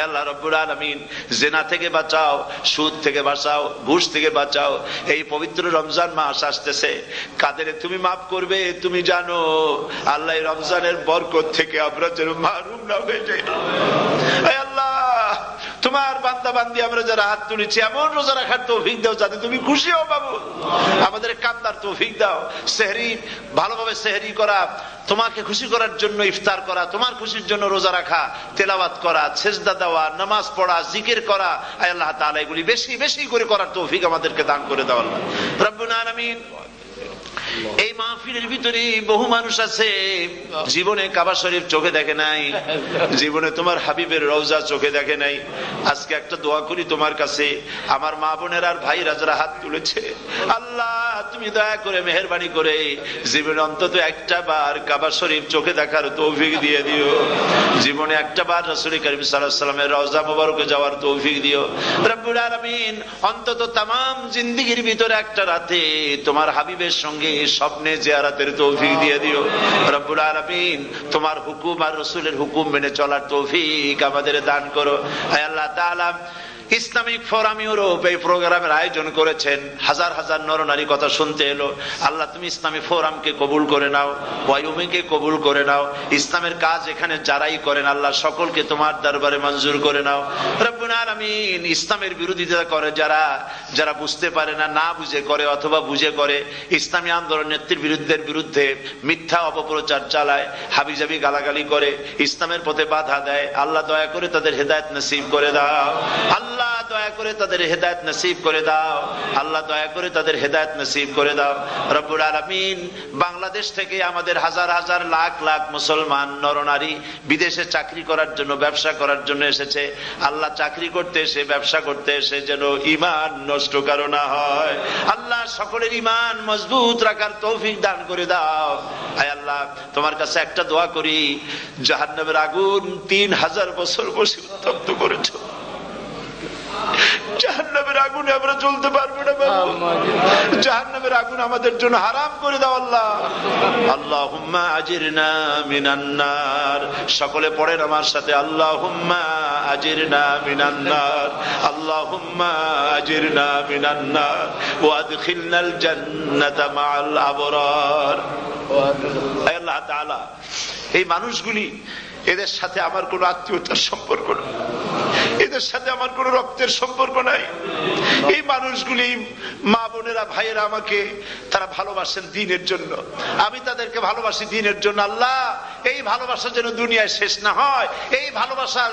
আল্লাহ রব্বুল আলামিন, জিনা থেকে বাঁচাও, সুদ থেকে বাঁচাও, ঘুষ থেকে বাঁচাও। এই পবিত্র রমজান মাস আসতেছে, কাদের তুমি মাফ করবে তুমি জানো। আল্লাহ, এই রমজানের বরকত থেকে আমরা যেন মাহরুম না হয়ে যাই। আল্লাহ, তোমার বান্দা বান্দি আমরা যারা হাত তুলেছি, এমন রোজা রাখার তৌফিক দাও যাতে তুমি খুশি হও। বাবু, আমাদের কান্দার তৌফিক দাও। সেহরি, ভালোভাবে সেহরি করা, তোমাকে খুশি করার জন্য ইফতার করা, তোমার খুশির জন্য রোজা রাখা, তেলাওয়াত করা, সেজদা দেওয়া, নামাজ পড়া, জিকির করা, আল্লাহ তাআলা এগুলি বেশি বেশি করে করার তৌফিক আমাদেরকে দান করে দাও। আল্লাহ রব্বুল আলামিন, এই মাহফিলের ভিতরে বহু মানুষ আছে জীবনে কাবা শরীফ চোখে দেখে নাই, জীবনে তোমার হাবিবের রওজা চোখে দেখে নাই। আজকে একটা দোয়া করি তোমার কাছে, আমার মা বোনেরা আর ভাইরা যারা হাত তুলেছে, আল্লাহ তুমি দয়া করে মেহেরবানি করে জীবনে অন্তত একটা বার কাবা শরীফ চোখে দেখার তৌফিক দিয়ে দিও। জীবনে একটা বার রাসূল করিম সাল্লাল্লাহু আলাইহি ওয়াসাল্লামের রওজা মোবারকে যাওয়ার তৌফিক দিও। রব্বুল আলামিন, অন্তত তামাম জিন্দেগির ভিতরে একটা রাতে তোমার হাবিবের সঙ্গে স্বপ্নে জিয়ারতের তৌফিক দিয়ে দিও। রব্বুল আলামিন, তোমার হুকুম আর রাসূলের হুকুম মেনে চলার তৌফিক আমাদের দান করো। হে আল্লাহ তাআলা, ইসলামিক ফোরাম ইউরোপ এই প্রোগ্রামের আয়োজন করেছেন, হাজার হাজার নরনারী কথা শুনতে এলো। আল্লাহ তুমি ইসলামী ফোরামকে কবুল করে নাও, ওয়াইউমিকে কবুল করে নাও, ইসলামের কাজ এখানে যারাই করেন আল্লাহ সকলকে তোমার দরবারে মঞ্জুর করে নাও। রব্বুল আলামিন, ইসলামের বিরোধিতা করে যারা, যারা বুঝতে পারে না, না বুঝে করে অথবা বুঝে করে, ইসলামী আন্দোলন নেত্রীর বিরুদ্ধে মিথ্যা অপপ্রচার চালায়, হাবিজাবি গালাগালি করে, ইসলামের পথে বাধা দেয়, আল্লাহ দয়া করে তাদের হেদায়েত নসিব করে দাও। আল্লাহ দয়া করে তাদের হেদায়েত নসিব করে দাও। আল্লাহ দয়া করে তাদের হেদায়েত নসিব করে দাও। রব্বুল আলামিন, বাংলাদেশ থেকে আমাদের হাজার হাজার লাখ লাখ মুসলমান নরনারী বিদেশে চাকরি করার জন্য, ব্যবসা করার জন্য এসেছে। আল্লাহ চাকরি করতে এসে, ব্যবসা করতে এসে যেন ঈমান নষ্ট কারো না হয়। আল্লাহ সকলের ঈমান মজবুত রাখার তৌফিক দান করে দাও। আয় আল্লাহ, তোমার কাছে একটা দোয়া করি, জাহান্নামের আগুন 3000 বছর বসে উত্তপ্ত করেছো, জাহান্নামের আগুনে আমরা জ্বলতে পারবো না বাবু। জাহান্নামের আগুন আমাদের জন্য হারাম করে দাও আল্লাহ। আল্লাহুম্মা আজিরনা মিনান নার। সকলে পড়েন আমার সাথে, আল্লাহুম্মা আজিরনা মিনান নার, আল্লাহুম্মা আজিরনা মিনান নার ওয়া আদখিলনাল জান্নাতা মাআল আবরার। আল্লাহ তাআলা, এই মানুষগুলি, এদের সাথে আমার কোনো আত্মীয়তার সম্পর্ক নেই, এদের সাথে আমার কোনো রক্তের সম্পর্ক নাই। এই মানুষগুলি, মা বোনেরা, ভাইয়েরা, আমাকে তারা ভালোবাসেন দ্বীনের জন্য, আমি তাদেরকে ভালোবাসি দ্বীনের জন্য। আল্লাহ, এই ভালোবাসা যেন দুনিয়ায় শেষ না হয়, এই ভালোবাসা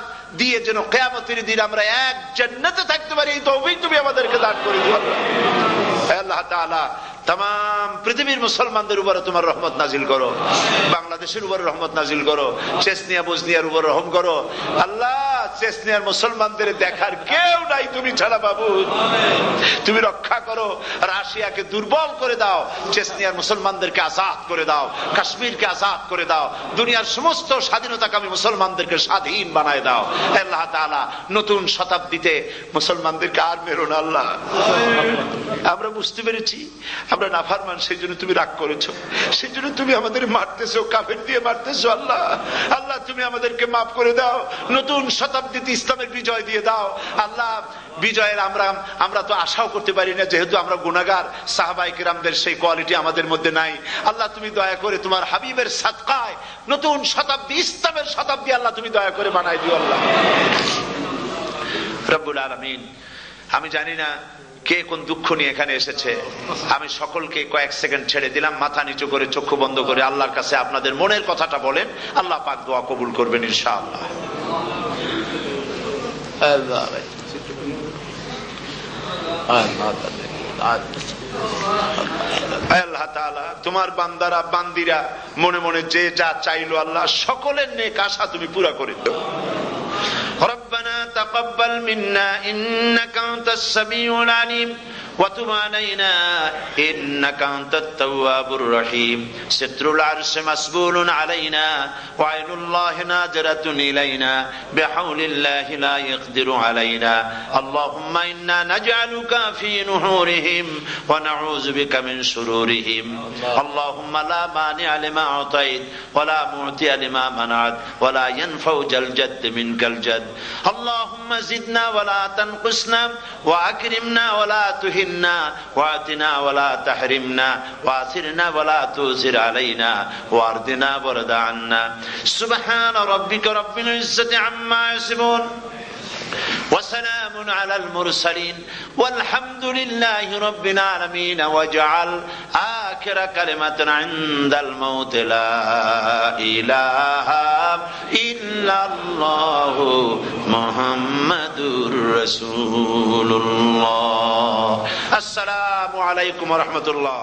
দিয়ে যেন কিয়ামতের দিন আমরা এক জান্নাতে থাকতে পারি, এই তৌফিক তুমি আমাদেরকে দান করে দিও আল্লাহ তাআলা। তাম পৃথিবীর মুসলমানদের উপরে তোমার রহমত নাজিল করো, বাংলাদেশের উপরে রহমত নাজিল করো, চেচনিয়া বুজনিয়ার উপর রহম করো আল্লাহ। চেচনিয়ার মুসলমানদের দেখার কেউ নাই তুমি ছাড়া বাবু, তুমি রক্ষা করো। রাশিয়াকে দুর্বল করে দাও, চেচনিয়ার মুসলমানদেরকে আজাদ করে দাও, কাশ্মীরকে আজাদ করে দাও, দুনিয়ার সমস্ত স্বাধীনতাকামী মুসলমানদেরকে স্বাধীন বানায় দাও আল্লাহ তাআলা। নতুন শতাব্দীতে মুসলমানদেরকে আর মেরো না আল্লাহ। আমরা বুঝতে পেরেছি আমরা নাফরমান, সেই জন্য তুমি রাগ করেছো, সেই জন্য তুমি আমাদের মারতেছো, কাফের দিয়ে মারতেছো আল্লাহ। আল্লাহ, তুমি আমাদেরকে মাফ করে দাও, নতুন শতাব্দীতে ইসলামের বিজয় দিয়ে দাও আল্লাহ। বিজয়ের আমরা তো আশাও করতে পারি না, যেহেতু আমরা গুনাহগার। সাহাবায়ে কিরামদের সেই কোয়ালিটি আমাদের মধ্যে নাই আল্লাহ। তুমি দয়া করে তোমার হাবিবের সাদকায় নতুন শতাব্দী, ইসলামের শতাব্দী আল্লাহ তুমি দয়া করে বানাই দিও আল্লাহ। রব্বুল আলামিন, আমি জানি না কে কোন দুঃখ নিয়ে এখানে এসেছে, আমি সকলকে কয়েক সেকেন্ড ছেড়ে দিলাম, মাথা নিচু করে চক্ষু বন্ধ করে আল্লাহর কাছে আপনাদের মনের কথাটা বলেন, আল্লাহ পাক দোয়া কবুল করবেন ইনশাআল্লাহ। আল্লাহ তাআলা, তোমার বান্দারা বান্দিরা মনে মনে যে যা চাইলো আল্লাহ, সকলের নেক আশা তুমি পুরা করে দাও। ربنا تقبل منا إنك أنت السميع العليم وتب علينا إنك أنت التواب الرحيم ستر العرش مسبول علينا وعين الله ناظرة إلينا بحول الله لا يقدر علينا اللهم إنا نجعلك في نحورهم ونعوذ بك من شرورهم اللهم لا مانع لما أعطيت ولا معطي لما منعت ولا ينفع ذا الجد منك الجد اللهم زدنا ولا تنقصنا وأكرمنا ولا تهنا وآتنا ولا تحرمنا وآثرنا ولا تؤثر علينا وأرضنا وارض عنا سبحان ربك رب العزة عما يصفون وسلام على المرسلين والحمد لله رب العالمين واجعل آخر كلمة عند الموت لا إله إلا الله محمد رسول الله السلام عليكم ورحمة الله